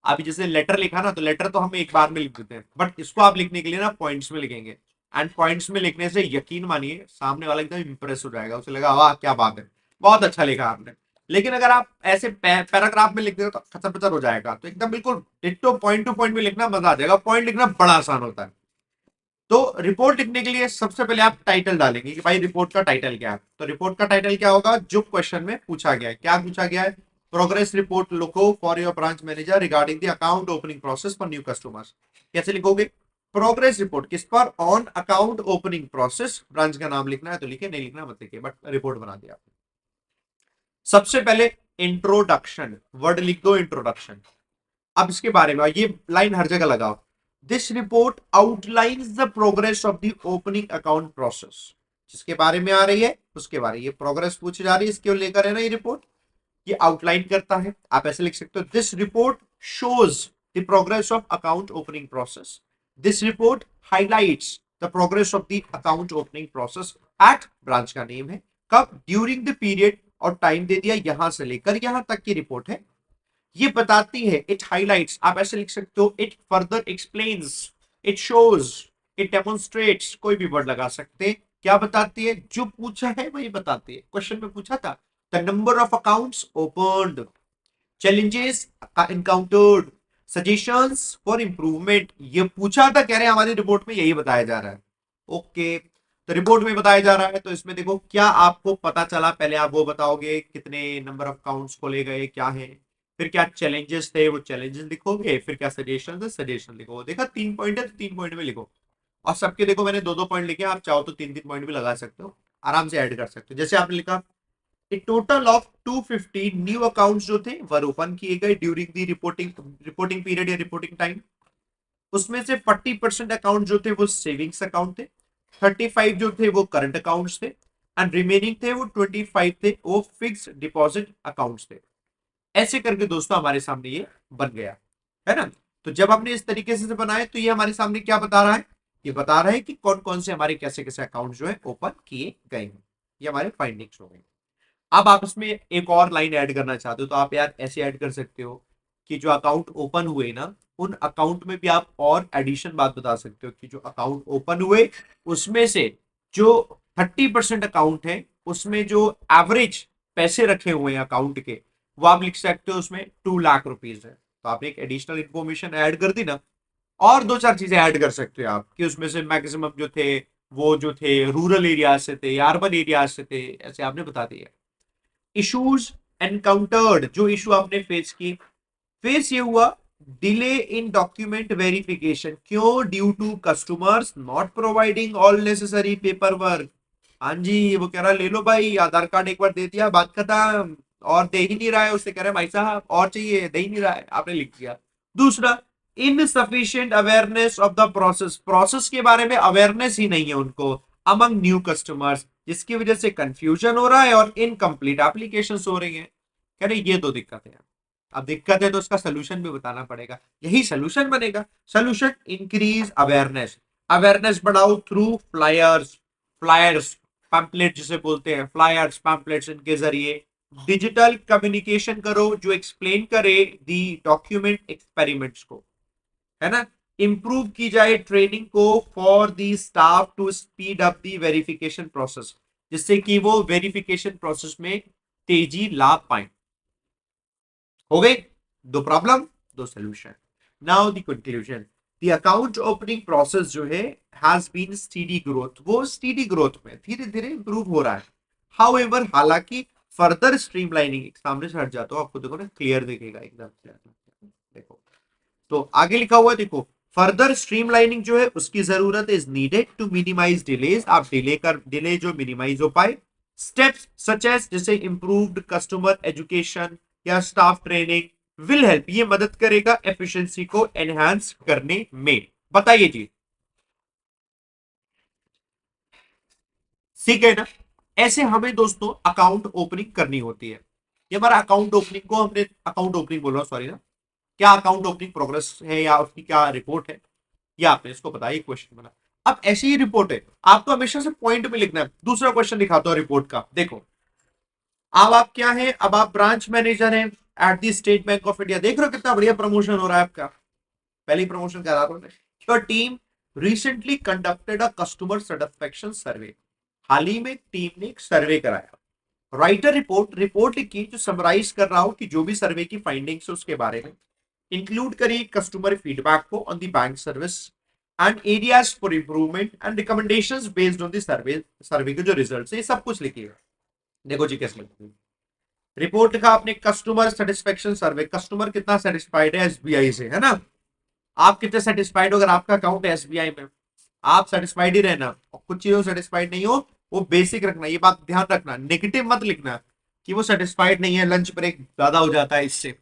अभी जैसे लेटर लिखा ना, तो लेटर तो हम एक बार में लिख देते हैं, बट इसको आप लिखने के लिए ना पॉइंट्स में लिखेंगे। एंड पॉइंट्स में लिखने से यकीन मानिए सामने वाला एकदम इंप्रेस हो जाएगा, उसे लगा वाह क्या बात है, बहुत अच्छा लिखा आपने। लेकिन अगर आप ऐसे पैराग्राफ में लिख दे तो खचर पचर हो जाएगा, तो एकदम बिल्कुल डिट्टो पॉइंट टू पॉइंट में लिखना मजा आ जाएगा, पॉइंट लिखना बड़ा आसान होता है। तो रिपोर्ट लिखने के लिए सबसे पहले आप टाइटल डालेंगे कि भाई रिपोर्ट का टाइटल क्या है। तो रिपोर्ट का टाइटल क्या होगा, जो क्वेश्चन में पूछा गया है, क्या पूछा गया है, प्रोग्रेस रिपोर्ट लिखो for your branch manager regarding the account opening process for new customers. कैसे लिखोगे, प्रोग्रेस रिपोर्ट किस पर, on account opening process, branch का नाम लिखना है तो लिखे, नहीं लिखना मत लिखिए, बट रिपोर्ट बना दिया। सबसे पहले इंट्रोडक्शन, वर्ड लिख दो इंट्रोडक्शन। अब इसके बारे में ये लाइन हर जगह लगाओ, this report outlines the progress of the opening account process. जिसके बारे में आ रही है उसके बारे में ये प्रोग्रेस पूछी जा रही है, इसके लेकर है ना ये रिपोर्ट, ये आउटलाइन करता है। आप ऐसे लिख सकते हो, this report shows the progress of account opening process, this report highlights the progress of the account opening process at, branch का नेम है, कब, ड्यूरिंग द पीरियड, और टाइम दे दिया यहां से लेकर यहां तक की रिपोर्ट है। ये बताती है, इट हाईलाइट्स, आप ऐसे लिख सकते हो, it further explains, it shows, it demonstrates, कोई भी वर्ड लगा सकते हैं। क्या बताती है, जो पूछा है वही बताती है। क्वेश्चन में पूछा था the number of accounts opened, challenges encountered, suggestions for improvement, ये पूछा था, कह रहे हैं हमारी रिपोर्ट में यही बताया जा रहा है। ओके, तो रिपोर्ट में बताया जा रहा है, तो इसमें देखो क्या आपको पता चला, पहले आप वो बताओगे कितने नंबर ऑफ अकाउंट्स खोले गए, क्या है, फिर क्या चैलेंजेस थे, वो चैलेंजेस लिखोगे, फिर क्या सजेशन है, सजेशन लिखो। देखा 3 पॉइंट है तो 3 पॉइंट में लिखो, और सबके देखो मैंने 2-2 पॉइंट लिखे, आप चाहो तो 3-3 पॉइंट भी लगा सकते हो, आराम से ऐड कर सकते हो। जैसे आपने लिखा ए टोटल ऑफ 250 न्यू अकाउंट्स जो थे वर ओपन किए गए ड्यूरिंग दी रिपोर्टिंग पीरियड या रिपोर्टिंग टाइम। उसमें से 40% अकाउंट जो थे वो सेविंग्स अकाउंट थे, 35 जो थे वो करंट अकाउंट्स थे, एंड रिमेनिंग थे वो 25 थे वो फिक्स डिपॉजिट अकाउंट्स थे। ऐसे करके दोस्तों हमारे सामने ये बन गया है ना। तो जब हमने इस तरीके से बनाए तो ये हमारे सामने क्या बता रहा है, ये बता रहा है कि कौन कौन से हमारे कैसे कैसे अकाउंट जो है ओपन किए गए हैं। ये हमारे फाइंडिंग्स हो गए। अब आप इसमें एक और लाइन ऐड करना चाहते हो तो आप यार ऐसे ऐड कर सकते हो कि जो अकाउंट ओपन हुए ना उन अकाउंट में भी आप और एडिशन बात बता सकते हो कि जो अकाउंट ओपन हुए उसमें से जो 30% अकाउंट है उसमें जो एवरेज पैसे रखे हुए हैं अकाउंट के वो आप लिख सकते हो उसमें 2 लाख रुपीज है। तो आपने एक एडिशनल इंफॉर्मेशन ऐड कर दी ना। और 2-4 चीजें ऐड कर सकते हो आप कि उसमें से मैक्सिमम जो थे वो जो थे रूरल एरिया से थे या अर्बन एरिया से थे, ऐसे आपने बता दिया। इश्यूज एनकाउंटर्ड, जो इशू आपने फेस की, फेस ये हुआ डिले इन डॉक्यूमेंट वेरिफिकेशन, क्यों, due to customers not providing all necessary paperwork. हाँ जी, वो कह रहा ले लो भाई आधार कार्ड एक बार दे दिया बात खत्म, और दे ही नहीं रहा है, उससे कह रहे भाई साहब और चाहिए, दे ही नहीं रहा है, आपने लिख दिया। दूसरा, insufficient awareness of the process, process के बारे में अवेयरनेस ही नहीं है उनको अमंग न्यू कस्टमर्स, जिसकी वजह से कंफ्यूजन हो रहा है और इनकम्प्लीट एप्लीकेशन हो रही है। कह रहे ये दो दिक्कत है। अब दिक्कत है तो उसका सोल्यूशन भी बताना पड़ेगा, यही सोल्यूशन बनेगा। सोल्यूशन, इंक्रीज अवेयरनेस, अवेयरनेस बढ़ाओ थ्रू फ्लायर्स, फ्लायर्स पैम्पलेट जिसे बोलते हैं, फ्लायर्स पैम्पलेट्स, इनके जरिए डिजिटल कम्युनिकेशन करो जो एक्सप्लेन करे दी डॉक्यूमेंट एक्सपेरिमेंट्स को, है ना। इंप्रूव की जाए ट्रेनिंग को for the staff to speed up the verification process, जिससे कि वो वेरिफिकेशन प्रोसेस में तेजी ला पाए। हो गए दो प्रॉब्लम, दो solution. Now the conclusion, the account opening process जो है हैज बीन स्टीडी ग्रोथ, वो स्टीडी ग्रोथ में धीरे धीरे इंप्रूव हो रहा है। हाउएवर, हालांकि फर्दर स्ट्रीमलाइनिंग, सामने से हट जाता हूं आपको देखो ना क्लियर दिखेगा एकदम से, देखो तो आगे लिखा हुआ है, देखो फर्दर स्ट्रीमलाइनिंग जो है उसकी जरूरत is needed to minimise delays, आप डिले जो मिनिमाइज हो पाए। स्टेप्स सच एज जैसे इंप्रूव्ड कस्टमर एजुकेशन या स्टाफ ट्रेनिंग विल हेल्प, ये मदद करेगा एफिशिएंसी को एनहांस करने में। बताइए जी, ठीक है ना। ऐसे हमें दोस्तों अकाउंट ओपनिंग करनी होती है। ये हमारा अकाउंट ओपनिंग को हमने, अकाउंट ओपनिंग बोल रहा हूं सॉरी ना, क्या अकाउंट ओपनिंग प्रोग्रेस है या उसकी क्या रिपोर्ट है, या आपने इसको बताया क्वेश्चन बना। अब ऐसी ही रिपोर्ट है, आपको हमेशा से पॉइंट में लिखना है। दूसरा क्वेश्चन दिखाता हूं रिपोर्ट का, देखो अब आप क्या है, अब आप ब्रांच मैनेजर हैं at the state Bank of India, देख रहे हो कितना बढ़िया प्रमोशन हो रहा है आपका, पहली प्रमोशन करा रहा हूं। Your team recently conducted a customer satisfaction survey, हाल ही में टीम ने एक सर्वे कराया। राइटर रिपोर्ट, रिपोर्ट की जो समराइज कर रहा हूं कि जो भी सर्वे की फाइंडिंग्स है उसके बारे में, इंक्लूड करिए कस्टमर फीडबैक को on the bank service and areas for improvement and recommendations based on the survey, survey के जो रिजल्ट्स है ये सब कुछ लिखिएगा। देखो जी कैसे लिखिए रिपोर्ट का आपने, कस्टमर सेटिस्फेक्शन सर्वे, कस्टमर कितना सेटिस्फाइड है एसबीआई से, है ना। आप कितने सेटिस्फाइड हो, अगर आपका अकाउंट है एसबीआई में आप सेटिस्फाइड ही रहना, और कुछ चीजों सेटिस्फाइड नहीं हो वो बेसिक रखना, ये बात ध्यान रखना, नेगेटिव मत लिखना। कि वो सेटिस्फाइड नहीं है, लंच ब्रेक ज्यादा हो जाता है इससे,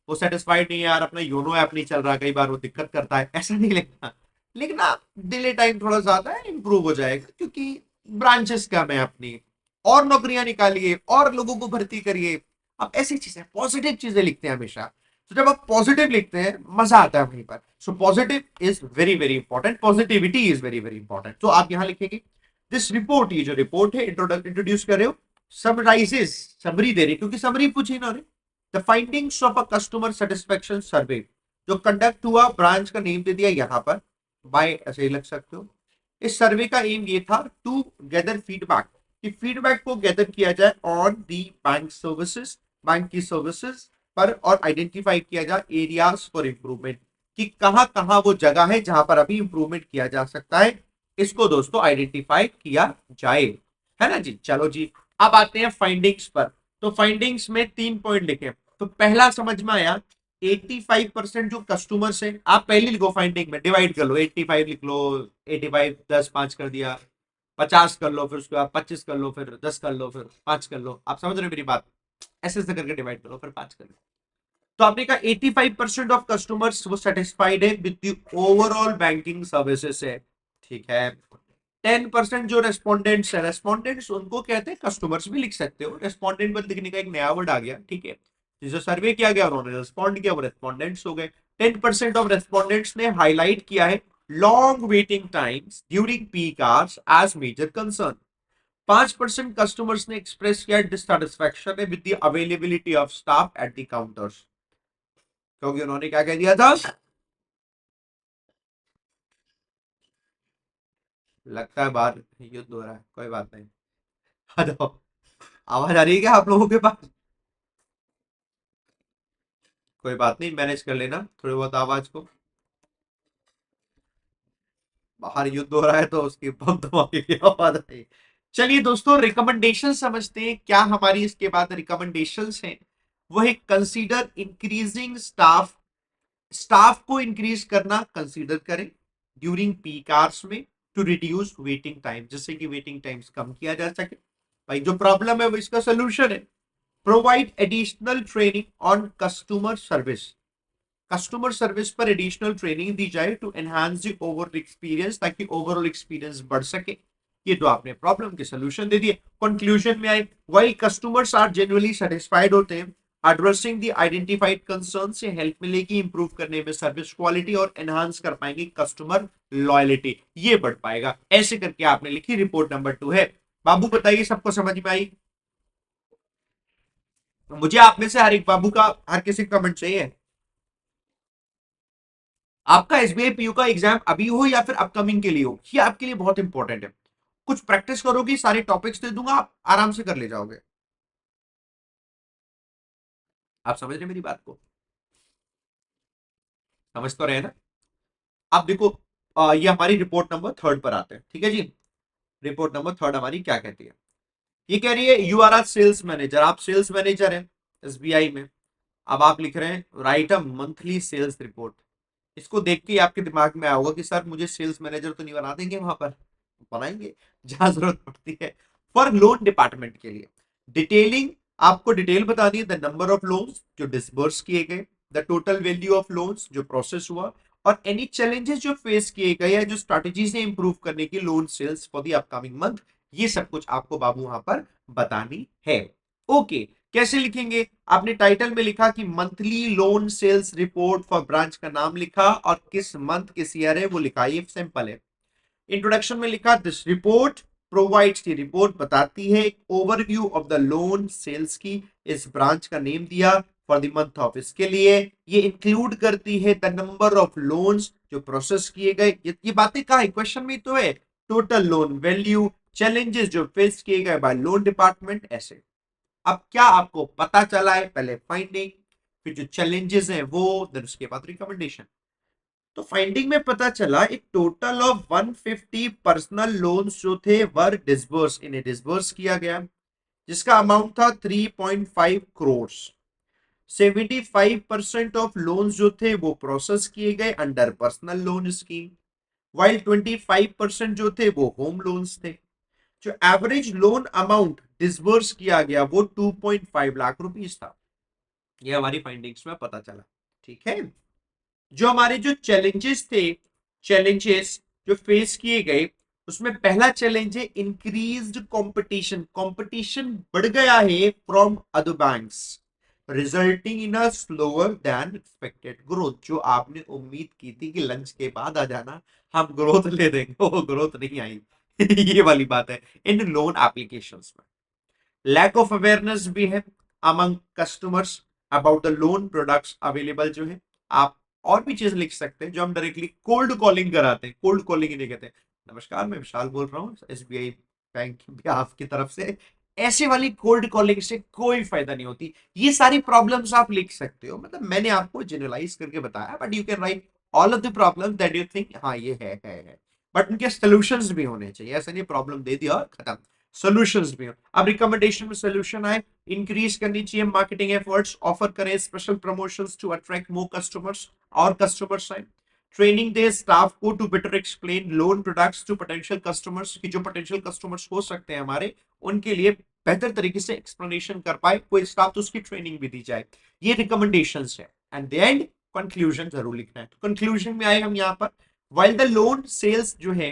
वो सेटिस्फाइड नहीं है यार, अपना योनो ऐप नहीं चल रहा, कई बार वो दिक्कत करता है, ऐसा नहीं लिखना। लिखना डिले टाइम थोड़ा ज्यादा है, इंप्रूव हो जाएगा, क्योंकि ब्रांचेस कम है अपनी, और नौकरियां निकालिए और लोगों को भर्ती करिए। अब ऐसी चीजें, पॉजिटिव चीजें लिखते हैं हमेशा। तो जब आप पॉजिटिव लिखते हैं मजा आता है वहीं पर। So positive is very very important, positivity is very very important. तो आप यहां लिखेंगे दिस रिपोर्ट, ये जो रिपोर्ट है इंट्रोड्यूस कर रहे हो, समराइजेस, समरी दे रही, क्योंकि समरी पूछी इन्होंने, the findings of a customer satisfaction सर्वे, जो कंडक्ट हुआ, ब्रांच का नेम दे दिया यहां पर, बाय ऐसे ही लग सकते हो। इस सर्वे का एम ये था टू गैदर फीडबैक, कि फीडबैक को गैदर किया जाए on the bank services, bank की सर्विसेज पर, और आइडेंटिफाई किया जाए एरियाज फॉर इंप्रूवमेंट, कि कहां कहां वो जगह है जहां पर अभी इंप्रूवमेंट किया जा सकता है, इसको दोस्तों आइडेंटिफाई किया जाए, है ना जी। चलो जी, अब आते हैं फाइंडिंग्स पर। तो फाइंडिंग्स में 3 पॉइंट लिखे। तो पहला समझ में आया, 85% जो कस्टमर्स है, आप पहले लिखो फाइंडिंग में, डिवाइड कर लो, 85 लिख लो, 85 10 5 कर दिया, 50 कर लो, फिर उसके बाद 25 कर लो, फिर 10 कर लो, फिर 5 कर लो। आप समझ रहे हो मेरी बात, ऐसे ऐसे करके डिवाइड करो, फिर 5 कर लो। तो आपने कहा 85% ऑफ कस्टमर्स वो सेटिस्फाइड है with the overall banking services है, ठीक है। 10% जो रेस्पोंडेंट्स है, रेस्पोंडेंट्स उनको कहते हैं, कस्टमर्स भी लिख सकते हो, रेस्पोंडेंट पर लिखने का एक नया वर्ड आ गया, ठीक है। जो सर्वे किया गया उन्होंने रेस्पॉन्ड किया, वो रेस्पोंडेंट्स हो गए। 10% ऑफ रेस्पोंडेंट्स ने हाईलाइट किया है long waiting times during peak hours as major concern. 5% customers ने एक्सप्रेस किया dissatisfaction with the availability of staff at the counters, क्योंकि उन्होंने क्या कह दिया था, लगता है बाहर युद्ध हो रहा है, कोई बात नहीं। आ जाओ, आवाज आ रही है क्या आप लोगों के पास? कोई बात नहीं, मैनेज कर लेना थोड़ी बहुत आवाज को, बाहर युद्ध हो रहा है तो उसकी बम धमाके की आवाज आई। चलिए दोस्तों, रिकमेंडेशन समझते हैं, क्या हमारी इसके बाद रिकमेंडेशंस हैं। वो है कंसीडर इंक्रीजिंग स्टाफ, स्टाफ को इंक्रीज करना कंसीडर करें ड्यूरिंग पीक आवर्स में, टू रिड्यूस वेटिंग टाइम, जिससे कि वेटिंग टाइम्स कम किया जा सके। भाई जो प्रॉब्लम है वो इसका सोल्यूशन है। Provide additional training on customer service, customer service पर एडिशनल ट्रेनिंग दी जाए to enhance the overall experience, ताकि ओवरऑल एक्सपीरियंस बढ़ सके। ये तो आपने प्रॉब्लम के सोल्यूशन दे दिए। कंक्लूजन में आए, while customers are generally satisfied होते हैं, एड्रेसिंग द आइडेंटिफाइड कंसर्न से हेल्प मिलेगी इंप्रूव करने में सर्विस क्वालिटी, और एनहांस कर पाएंगे कस्टमर लॉयलिटी, ये बढ़ पाएगा। ऐसे करके आपने लिखी, रिपोर्ट नंबर 2 है। बाबू बताइए, सबको समझ में आई? मुझे आप में से हर एक बाबू का, हर किसी का कमेंट चाहिए। आपका एसबीआई पीयू का एग्जाम अभी हो या फिर अपकमिंग के लिए हो, ये आपके लिए बहुत इंपॉर्टेंट है। कुछ प्रैक्टिस करोगे, सारे टॉपिक्स दे दूंगा, आप आराम से कर ले जाओगे। आप समझ रहे मेरी बात को? समझ तो रहे ना? आप देखो, ये हमारी रिपोर्ट नंबर 3 पर आते हैं, ठीक है जी। रिपोर्ट नंबर 3 हमारी क्या कहती है? ये कह रही है you are are sales manager, आप सेल्स मैनेजर हैं एसबीआई में। अब आप लिख रहे हैं write a monthly sales report. इसको देख के आपके दिमाग में आया होगा कि सर मुझे सेल्स मैनेजर तो नहीं बना देंगे वहां पर? बनाएंगे, जहां जरूरत पड़ती है। फॉर लोन डिपार्टमेंट के लिए डिटेलिंग, आपको डिटेल बतानी है, द नंबर ऑफ लोन्स जो डिसबर्स किए गए, the total value of loans जो प्रोसेस हुआ, और एनी चैलेंजेस जो फेस किए गए या जो स्ट्रेटेजी से इंप्रूव करने की loan sales for the upcoming month, ये सब कुछ आपको बाबू वहां पर बतानी है। ओके, कैसे लिखेंगे? आपने टाइटल में लिखा कि monthly loan sales report for branch का नाम लिखा, और किस मंथ किस ईयर है वो लिखा, ये सिंपल है। इंट्रोडक्शन में लिखा दिस रिपोर्ट प्रोवाइड्स, की रिपोर्ट बताती है overview of the loan sales की, इस ब्रांच का नेम दिया फॉर द मंथ ऑफ, इसके लिए ये इंक्लूड करती है द नंबर ऑफ लोन्स जो प्रोसेस किए गए, ये बातें कहा है क्वेश्चन में तो है, टोटल लोन वैल्यू, चैलेंजेस जो फेस किए गए बाय लोन डिपार्टमेंट, ऐसे। अब क्या आपको पता चला है? पहले फाइंडिंग, फिर जो चैलेंजेस हैं वो, फिर उसके बाद रिकमेंडेशन। तो फाइंडिंग में पता चला एक टोटल ऑफ 150 पर्सनल लोन्स जो थे वर डिसबर्स, इन्हें डिसबर्स किया गया, जिसका अमाउंट था 3.5 करोड़। 75% ऑफ लोन्स जो थे वो प्रोसेस किए गए under personal loan scheme, while 25% जो थे वो होम लोन्स थे। जो एवरेज लोन अमाउंट डिसबर्स किया गया वो 2.5 लाख रुपीस था। ये हमारी फाइंडिंग्स में पता चला। ठीक है, जो हमारे जो चैलेंजेस थे, चैलेंजेस जो फेस किए गए, उसमें पहला चैलेंज है इंक्रीज्ड कंपटीशन। कंपटीशन बढ़ गया है from other banks, resulting in a slower then expected growth. जो आपने उम्मीद की थी कि लंच के बाद आ जाना, हम ग्रोथ ले देंगे, वो ग्रोथ नहीं आई। ये वाली बात है इन लोन एप्लीकेशंस में। लैक ऑफ अवेयरनेस भी है among customers about the loan products available जो है। आप और भी चीज लिख सकते हैं जो हम डायरेक्टली कोल्ड कॉलिंग कराते हैं, कोल्ड कॉलिंग इन्हें कहते हैं। नमस्कार, मैं विशाल बोल रहा हूँ एसबीआई बैंक की आपकी तरफ से। ऐसे वाली कोल्ड कॉलिंग से कोई फायदा नहीं होती। ये सारी प्रॉब्लम्स आप लिख सकते हो, मतलब मैंने आपको जनरलाइज करके बताया, but you can write all of the problem that you think हाँ ये है। बट उनके सोल्यूशंस भी होने चाहिए, ऐसा नहीं प्रॉब्लम दे दिया और खत्म। सोल्यूशंस भी हो। अब रिकमेंडेशन में सोल्यूशन आए, इंक्रीज करनी चाहिए मार्केटिंग एफर्ट्स, ऑफर करें special promotions to attract more customers और कस्टमर्स आए। ट्रेनिंग दे स्टाफ को to better explain loan products to potential customers, की जो पोटेंशियल कस्टमर्स हो सकते हैं हमारे, उनके लिए बेहतर तरीके से एक्सप्लेनेशन कर पाए कोई स्टाफ, तो उसकी ट्रेनिंग भी दी जाए। ये रिकमेंडेशंस है। एंड द एंड कंक्लूजन जरूर लिखना है। तो कंक्लूजन में आए हम यहाँ पर, while the loan sales जो है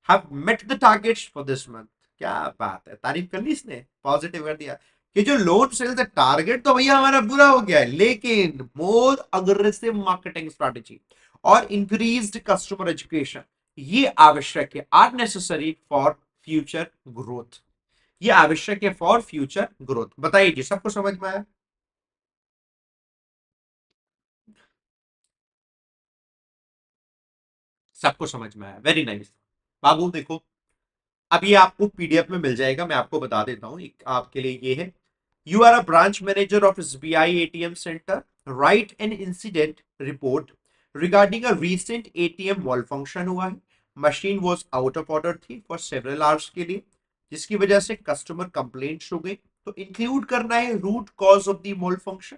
have met the targets for this month। क्या बात है, तारीफ कर ली इसने, पॉजिटिव कर दिया कि जो लोन सेल्स है टारगेट तो भैया हमारा पूरा हो गया है, लेकिन मोर अग्रेसिव मार्केटिंग स्ट्रेटेजी और इंक्रीज्ड कस्टमर एजुकेशन ये आवश्यक है, are necessary for future growth. ये आवश्यक है फॉर फ्यूचर ग्रोथ। बताइए जी, सबको समझ में आया? सबको समझ में आया, वेरी नाइस। बाबू देखो, अब ये आपको पीडीएफ में मिल जाएगा, मैं आपको बता देता हूं, एक आपके लिए ये है। You are a branch manager of SBI ATM centre, write an incident report regarding a recent ATM malfunction हुआ है। Machine was out of order थी फॉर सेवरल आवर्स के लिए, जिसकी वजह से कस्टमर कंप्लेंट्स हो गई। तो इंक्लूड करना है root cause of the wall function,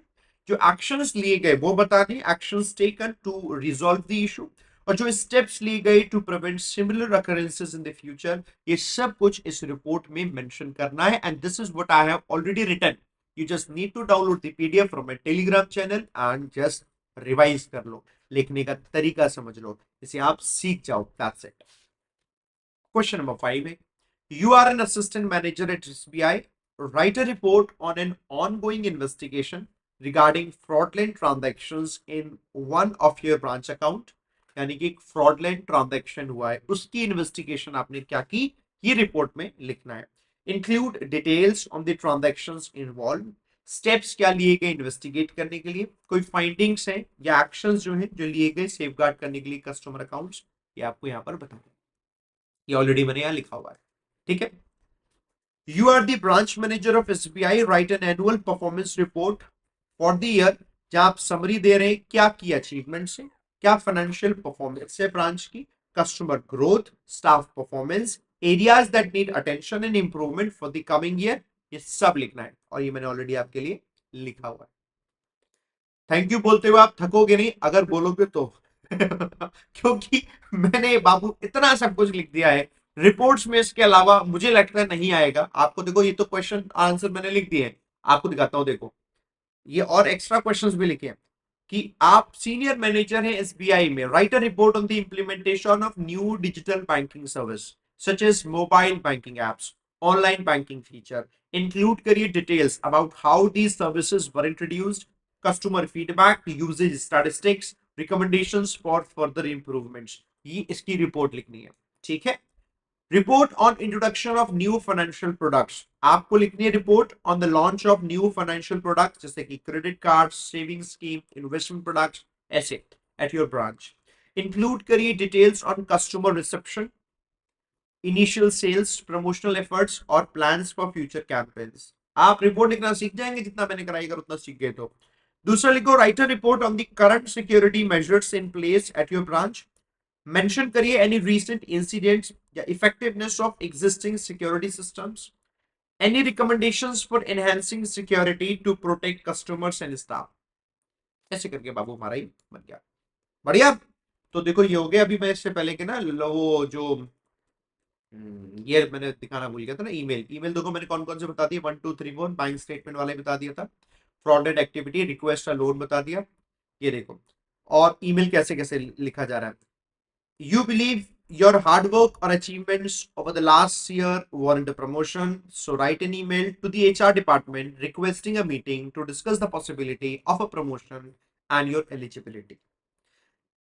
जो एक्शंस लिए गए वो बताने, actions taken to resolve the issue, और जो स्टेप्स लिए गए to prevent similar occurrences in the future, ये सब कुछ इस रिपोर्ट में मेंशन करना है। And this is what I have already written. You just need to download the PDF from my Telegram channel and just revise कर लो, लिखने का तरीका समझ लो, इसे आप सीख जाओ, दैट्स इट। क्वेश्चन नंबर 5 है, you are an assistant manager at SBI, write a report on an ongoing investigation regarding fraudulent transactions in one of your branch account। यानी कि एक fraudulent transaction हुआ है, उसकी इन्वेस्टिगेशन आपने क्या की, ये रिपोर्ट में लिखना है। Include details on the transactions involve, steps क्या लिए गए इन्वेस्टिगेट करने के लिए, कोई फाइंडिंग्स हैं या एक्शंस जो हैं जो लिए गए सेफगार्ड करने के लिए कस्टमर अकाउंट्स, ये आपको यहाँ पर बताना है। ये ऑलरेडी मैंने यहाँ लिखा हुआ है। ठीक है, you are the branch manager of SBI, write an annual performance report for the year, जहां आप समरी दे रहे हैं क्या की अचीवमेंट है, क्या फाइनेंशियल परफॉर्मेंस है ब्रांच की, customer growth, staff performance, areas that need attention and improvement for the coming year, ये सब लिखना है। और ये मैंने ऑलरेडी आपके लिए लिखा हुआ है। थैंक यू बोलते हुए आप थकोगे नहीं अगर बोलोगे तो क्योंकि मैंने बाबू इतना सब कुछ लिख दिया है रिपोर्ट्स में, इसके अलावा मुझे लगता है नहीं आएगा आपको। देखो ये तो क्वेश्चन आंसर मैंने लिख दिए हैं, आपको दिखाता हूं, देखो ये और एक्स्ट्रा क्वेश्चंस भी लिखे हैं कि आप सीनियर मैनेजर हैं एसबीआई में, write a report on the implementation of new digital banking service such as mobile banking apps, online banking feature, include करिए details about how these services were introduced, customer feedback, usage statistics, recommendations for further improvements. ये इसकी report लिखनी है। ठीक है, report on introduction of new financial products, आपको लिखनी है report on the launch of new financial products जैसे कि credit card, saving scheme, investment products, ऐसे एट योर ब्रांच। इंक्लूड करिए details on customer reception, initial sales, promotional efforts और plans for future campaigns. आप report लिखना सीख जाएंगे, जितना मैंने कराई अगर उतना सीख गए तो। दूसरा लिखो, write a report on the current security measures in place at your branch, mention करिए एनी रीसेंट इंसिडेंट्स या effectiveness of existing security systems, any recommendations for enhancing security to protect customers and staff. ऐसे करके बाबू हमारा ही बन गया। बढ़िया। तो देखो ये हो गया। अभी मैं इससे पहले के ना वो जो ये मैंने दिखाना भूल गया था ना। ईमेल, ईमेल देखो मैंने कौन कौन से बता दिए, 1 2 3 4 बैंक स्टेटमेंट वाले बता दिया था, फ्रॉडेड एक्टिविटी, रिक्वेस्ट अ लोन बता दिया, ये देखो। और ईमेल कैसे कैसे लिखा जा रहा है, you believe your hard work or achievements over the last year warrant a promotion, so write an email to the HR department requesting a meeting to discuss the possibility of a promotion and your eligibility.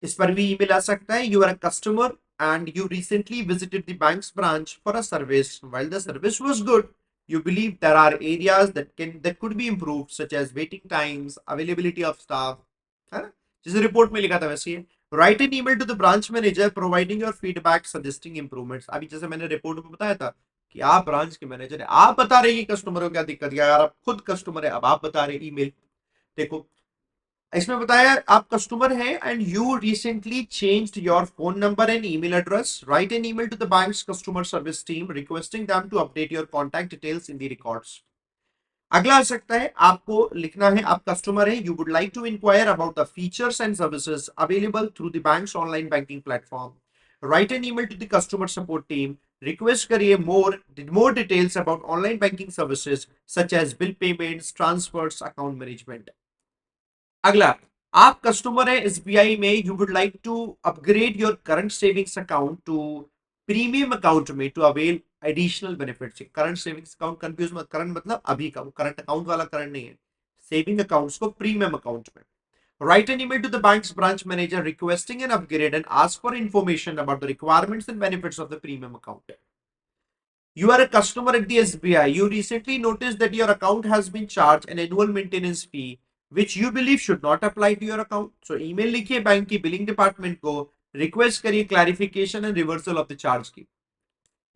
इस पर भी email आ सकता है, you are a customer and you recently visited the bank's branch for a service. While the service was good, you believe there are areas that could be improved, such as waiting times, availability of staff, है ना, जैसे report में लिखा था वैसे ही। Write an email to the branch manager providing your feedback suggesting improvements. अभी जैसे मैंने रिपोर्ट में बताया था कि आप ब्रांच के मैनेजर है, आप बता रहे हैं कि कस्टमर को क्या दिक्कत है, अगर आप खुद कस्टमर है अब आप बता रहे ईमेल। देखो इसमें बताया आप कस्टमर है and you recently changed your phone number and email address, write an email to the bank's customer service team requesting them to update your contact details in the records. अगला आ सकता है, आपको लिखना है, आप कस्टमर है, you would like to inquire about the features and services available through the bank's online banking platform, write an email to the customer support team, request करिए more details about online banking services such as bill payments, transfers, account management. अगला, आप customer है SBI में, you would like to upgrade your current savings account to premium account में to avail additional benefits. Current savings account confuse मत, current मतलब अभी का, current account वाला करंट नहीं है, सेविंग अकाउंट्स को प्रीमियम अकाउंट में। Write an email to the bank's branch manager requesting an upgrade and ask for information about the requirements and benefits of the premium account. You are a customer at the SBI. You recently noticed that your account has been charged an annual maintenance fee, which you believe should not apply to your account. So email लिखिए bank की billing department को, request करिए clarification and reversal of the charge की।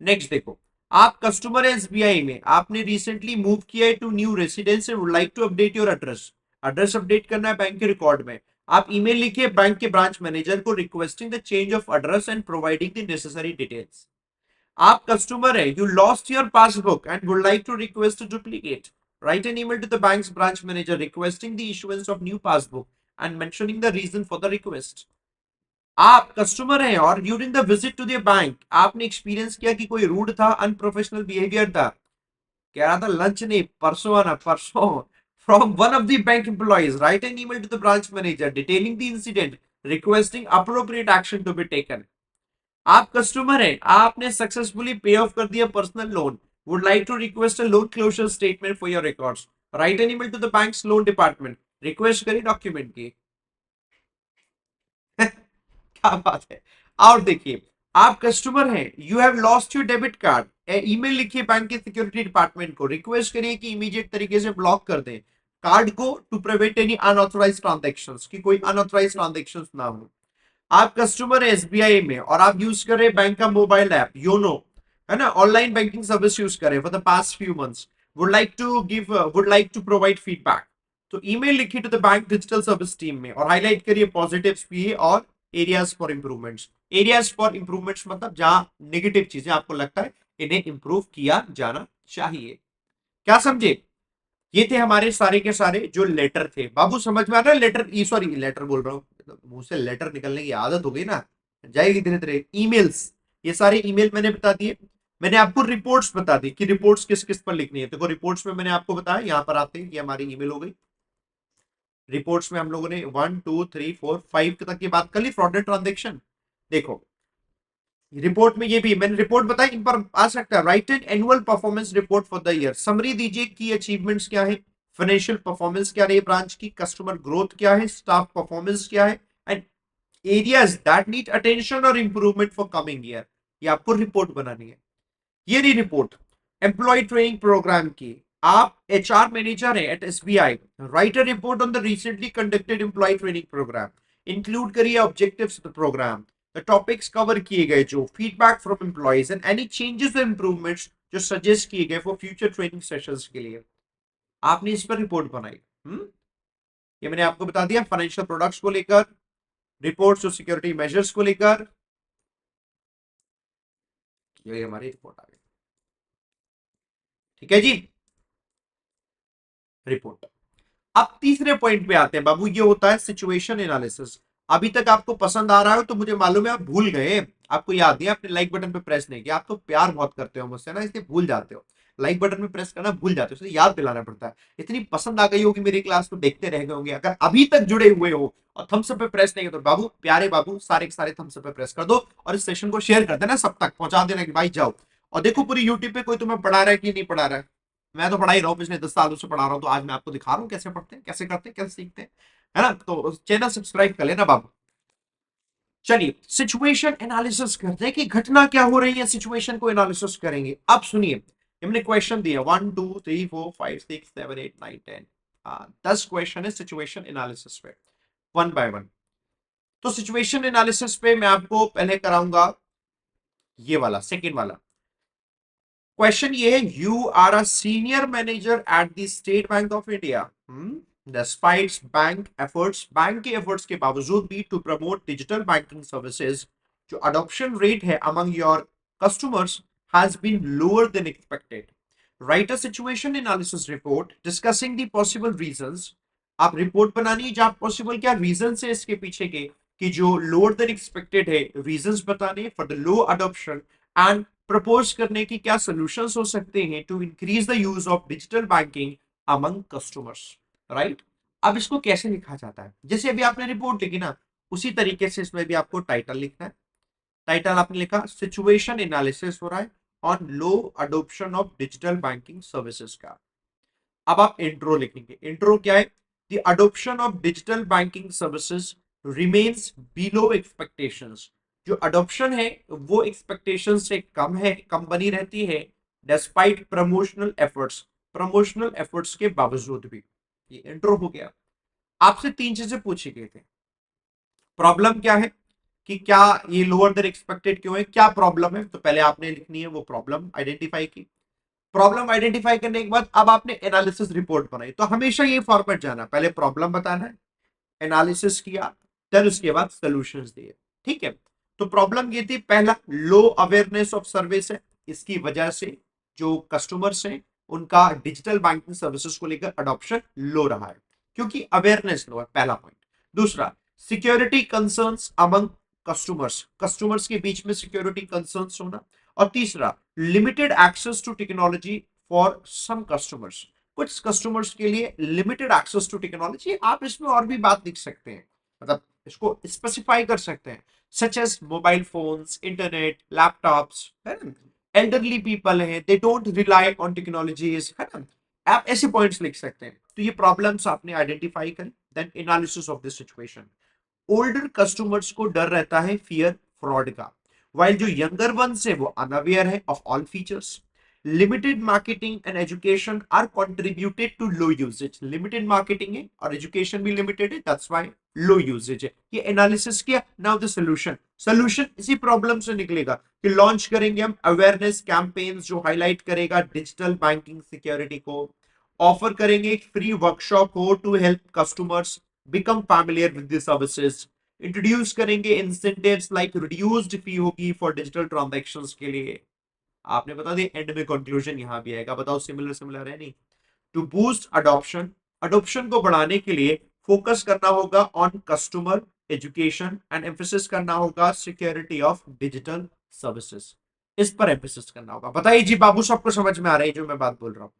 Next देखो, आप customer है SBI में, आपने रिसेंटली मूव किया है to new residence and would like to update your address. Address update करना है बैंक के रिकॉर्ड में, आप ईमेल लिखिए बैंक के ब्रांच मैनेजर को requesting the change of address and providing the necessary details. आप कस्टमर है, you lost your passbook and would like to request duplicate, write an email to the bank's branch manager requesting the issuance of new passbook and mentioning the reason for the request. आप customer हैं और during the visit to the bank आपने experience किया कि कोई rude था, unprofessional behaviour था, कह रहा था लंच नहीं परसों आना, परसों, from one of the bank employees, write an email to the branch manager detailing the incident, requesting appropriate action to be taken. आप कस्टमर हैं, आपने सक्सेसफुली पे ऑफ कर दिया personal loan, would like to request a loan closure statement for your records, write an email to the bank's loan department, request करिए document की। क्या बात है। और देखिए, आप कस्टमर हैं, you have lost your debit card, email लिखिए बैंक के सिक्योरिटी डिपार्टमेंट को, रिक्वेस्ट करिए कि इमीडिएट तरीके से ब्लॉक कर दें कार्ड को to prevent any unauthorised transactions, कि कोई अनऑथराइज्ड ट्रांजैक्शंस ना हो। आप कस्टमर है एसबीआई में और आप यूज कर रहे हैं बैंक का मोबाइल ऐप योनो, है ना, ऑनलाइन बैंकिंग सर्विस यूज कर रहे हैं for the past few months, would like to provide feedback. तो ईमेल लिखिए to the bank digital service team में और हाईलाइट करिए पॉजिटिव्स भी और areas for improvements. Areas for improvements मतलब जहां नेगेटिव चीजें आपको लगता है इन्हें इंप्रूव किया जाना चाहिए। क्या समझे? ये थे हमारे सारे के सारे जो लेटर थे। बाबू समझ में आ रहा है? लेटर, सॉरी लेटर बोल रहा हूँ, मुंह से लेटर निकलने की आदत हो गई ना, जाएगी धीरे धीरे। ईमेल्स, ये सारे ईमेल मैंने बता दिए। मैंने आपको रिपोर्ट्स बता दी कि रिपोर्ट्स किस किस पर लिखनी है। देखो रिपोर्ट्स में मैंने आपको बताया, यहाँ पर आते हैं, ये हमारी ईमेल हो गई। रिपोर्ट्स में हम लोगों ने 1 2 3 4 5 तक की बात कर ली, फ्रॉडेड ट्रांजेक्शन। देखो रिपोर्ट में ये भी मैंने रिपोर्ट बताई, इन पर आ सकता है, write an annual performance report for the year, summary दीजिए की अचीवमेंट्स क्या है, फाइनेंशियल परफॉर्मेंस क्या रही है ब्रांच की, कस्टमर ग्रोथ क्या है, स्टाफ परफॉर्मेंस क्या है, and areas that need attention और इंप्रूवमेंट फॉर कमिंग ईयर। ये आपको रिपोर्ट बनानी है। ये रही रिपोर्ट एम्प्लॉय ट्रेनिंग प्रोग्राम की। आप एचआर मैनेजर है at SBI, write a report on the recently conducted employee training program, include करिए objectives of the program, the topics cover किए गए जो, feedback from employees and any changes और improvements जो suggest किए गए फॉर फ्यूचर ट्रेनिंग सेशंस के लिए। आपने इस पर रिपोर्ट बनाई। ये मैंने आपको बता दिया फाइनेंशियल प्रोडक्ट्स को लेकर, रिपोर्ट्स और सिक्योरिटी मेजर्स को लेकर। ये हमारी रिपोर्ट आ गई, ठीक है जी, रिपोर्ट। अब तीसरे पॉइंट पे आते हैं बाबू, ये होता है सिचुएशन एनालिसिस। अभी तक आपको पसंद आ रहा है तो मुझे मालूम है आप भूल गए, आपको याद नहीं, आपने लाइक बटन पे प्रेस नहीं किया। आप तो प्यार बहुत करते हो मुझसे ना, इसलिए भूल जाते हो, लाइक बटन पे प्रेस करना भूल जाते हो, इसलिए याद दिलाना पड़ता है। इतनी पसंद आ गई होगी मेरी क्लास तो देखते रह गए होंगे। अगर अभी तक जुड़े हुए हो और थम्स अप पे प्रेस नहीं किया तो बाबू, प्यारे बाबू, सारे के सारे थम्स अप पे प्रेस कर दो और इस सेशन को शेयर कर देना, सब तक पहुंचा देना कि भाई जाओ। और देखो पूरी यूट्यूब पे कोई तुम्हें पढ़ा रहा है कि नहीं पढ़ा रहा है, मैं तो पढ़ा ही रहा हूँ, पिछले 10 सालों से पढ़ा रहा हूँ, तो आज मैं आपको दिखा रहा हूँ कैसे पढ़ते हैं, कैसे करते हैं, कैसे सीखते हैं, है ना। तो चैनल सब्सक्राइब कर लेना बाबू। चलिए सिचुएशन एनालिसिस करते हैं कि घटना क्या हो रही है, सिचुएशन को एनालिसिस करेंगे। अब सुनिए, हमने क्वेश्चन दिया 1 2 3 4 5 6 7 8 9 10, 10 क्वेश्चन है सिचुएशन एनालिसिस पे, वन बाय वन। तो सिचुएशन एनालिसिस पे मैं आपको पहले कराऊंगा ये वाला, सेकेंड वाला क्वेश्चन। ये है, you are a senior manager at the State Bank of India, despite bank के एफर्ट्स के बावजूद भी to promote digital banking services, जो अडॉप्शन रेट है among your customers has been lower than expected. Write a situation analysis report discussing the possible reasons. आप report बनानी है जहां पॉसिबल क्या रीजन है इसके पीछे के, कि जो लोअर देन एक्सपेक्टेड है, रीजंस बताने for the low adoption, and propose करने की क्या सॉल्यूशंस हो सकते हैं to increase the use of digital banking among customers. Right. अब इसको कैसे लिखा जाता है, जैसे अभी आपने रिपोर्ट लिखी ना, उसी तरीके से इसमें भी आपको टाइटल लिखना है। टाइटल आपने लिखा सिचुएशन एनालिसिस हो रहा है on low adoption of digital banking services का। अब आप इंट्रो लिखेंगे। इंट्रो क्या है? The adoption of digital banking services remains below expectations. जो अडोप्शन है वो एक्सपेक्टेशन से कम है, कम बनी रहती है, despite promotional efforts, promotional efforts के बावजूद भी। ये इंट्रो हो गया। आपसे तीन चीजें पूछी गई थी। प्रॉब्लम क्या है, कि क्या ये लोअर देन एक्सपेक्टेड क्यों है, क्या प्रॉब्लम है, तो पहले आपने लिखनी है वो प्रॉब्लम आइडेंटिफाई की। प्रॉब्लम आइडेंटिफाई करने के बाद अब आपने एनालिसिस रिपोर्ट बनाई। तो हमेशा ये फॉर्मेट जाना, पहले प्रॉब्लम बताना है, एनालिसिस किया, फिर उसके बाद सॉल्यूशंस दिए। ठीक है। तो प्रॉब्लम ये थी, पहला लो अवेयरनेस ऑफ सर्विस है, इसकी वजह से जो कस्टमर्स हैं उनका डिजिटल बैंकिंग सर्विसेज को लेकर अडॉप्शन लो रहा है, क्योंकि अवेयरनेस लो है, पहला पॉइंट। दूसरा, security concerns among customers, customers के बीच में सिक्योरिटी कंसर्न्स होना। और तीसरा, limited access to technology for some customers, कुछ कस्टमर्स के लिए लिमिटेड एक्सेस टू टेक्नोलॉजी। आप इसमें और भी बात लिख सकते हैं, मतलब इसको स्पेसिफाई कर सकते हैं, such as mobile phones, internet, laptops, है ना, एल्डरली पीपल हैं, they don't rely on technologies, है ना। आप ऐसे पॉइंट्स लिख सकते हैं। तो ये प्रॉब्लम्स आपने आइडेंटिफाई करें। Then analysis of this situation. Older customers को डर रहता है फियर फ्रॉड का, वाइल जो यंगर वंस है वो अनअवेयर है of all features. Limited marketing and education are contributed to low usage, limited marketing है और एजुकेशन भी लिमिटेड है, दैट्स व्हाई लो यूजेज है। ये एनालिसिस किया। नाउ द सॉल्यूशन, सॉल्यूशन इसी प्रॉब्लम से निकलेगा कि लॉन्च करेंगे हम अवेयरनेस कैंपेन्स जो हाईलाइट करेगा डिजिटल बैंकिंग सिक्योरिटी को। ऑफर करेंगे एक फ्री वर्कशॉप हो to help customers become familiar with the services. Introduce करेंगे इंसेंटिव्स लाइक रिड्यूस्ड फी होगी फॉर डिजिटल ट्रांजैक्शंस के लिए। आपने बता दिया, एंड में कंक्लूजन यहां भी आएगा। बताओ सिमिलर सिमिलर है नहीं? टू बूस्ट अडॉप्शन, अडॉप्शन को बढ़ाने के लिए फोकस करना होगा on customer education and emphasis करना होगा सिक्योरिटी ऑफ डिजिटल सर्विसेज, इस पर एम्फेसिस करना होगा। बताइए जी बाबू, सबको समझ में आ रही है जो मैं बात बोल रहा हूँ,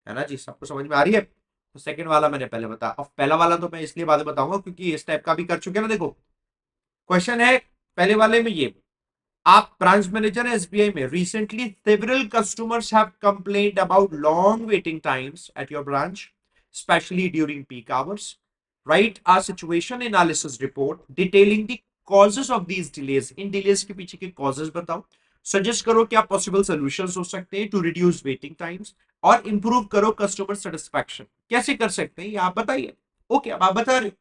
है ना जी, सबको समझ में आ रही है? तो सेकंड वाला मैंने पहले बताया, अब पहला वाला तो मैं इसलिए बाद में बताऊंगा क्योंकि इस टाइप का भी कर चुके हैं ना। देखो क्वेश्चन है पहले वाले में ये, आप ब्रांच मैनेजर है एसबीआई में, recently several customers have complaint about long waiting times eight your branch, specially during peak hours. Right a situation analysis report detailing the causes of these delays, in delays के पीछे के causes बताओ। Suggest करो क्या possible solutions हो सकते हैं to reduce waiting times, और इंप्रूव करो कस्टमर सेटिस्फैक्शन। कैसे कर सकते हैं ये आप बताइए। ओके, अब आप बता रहे,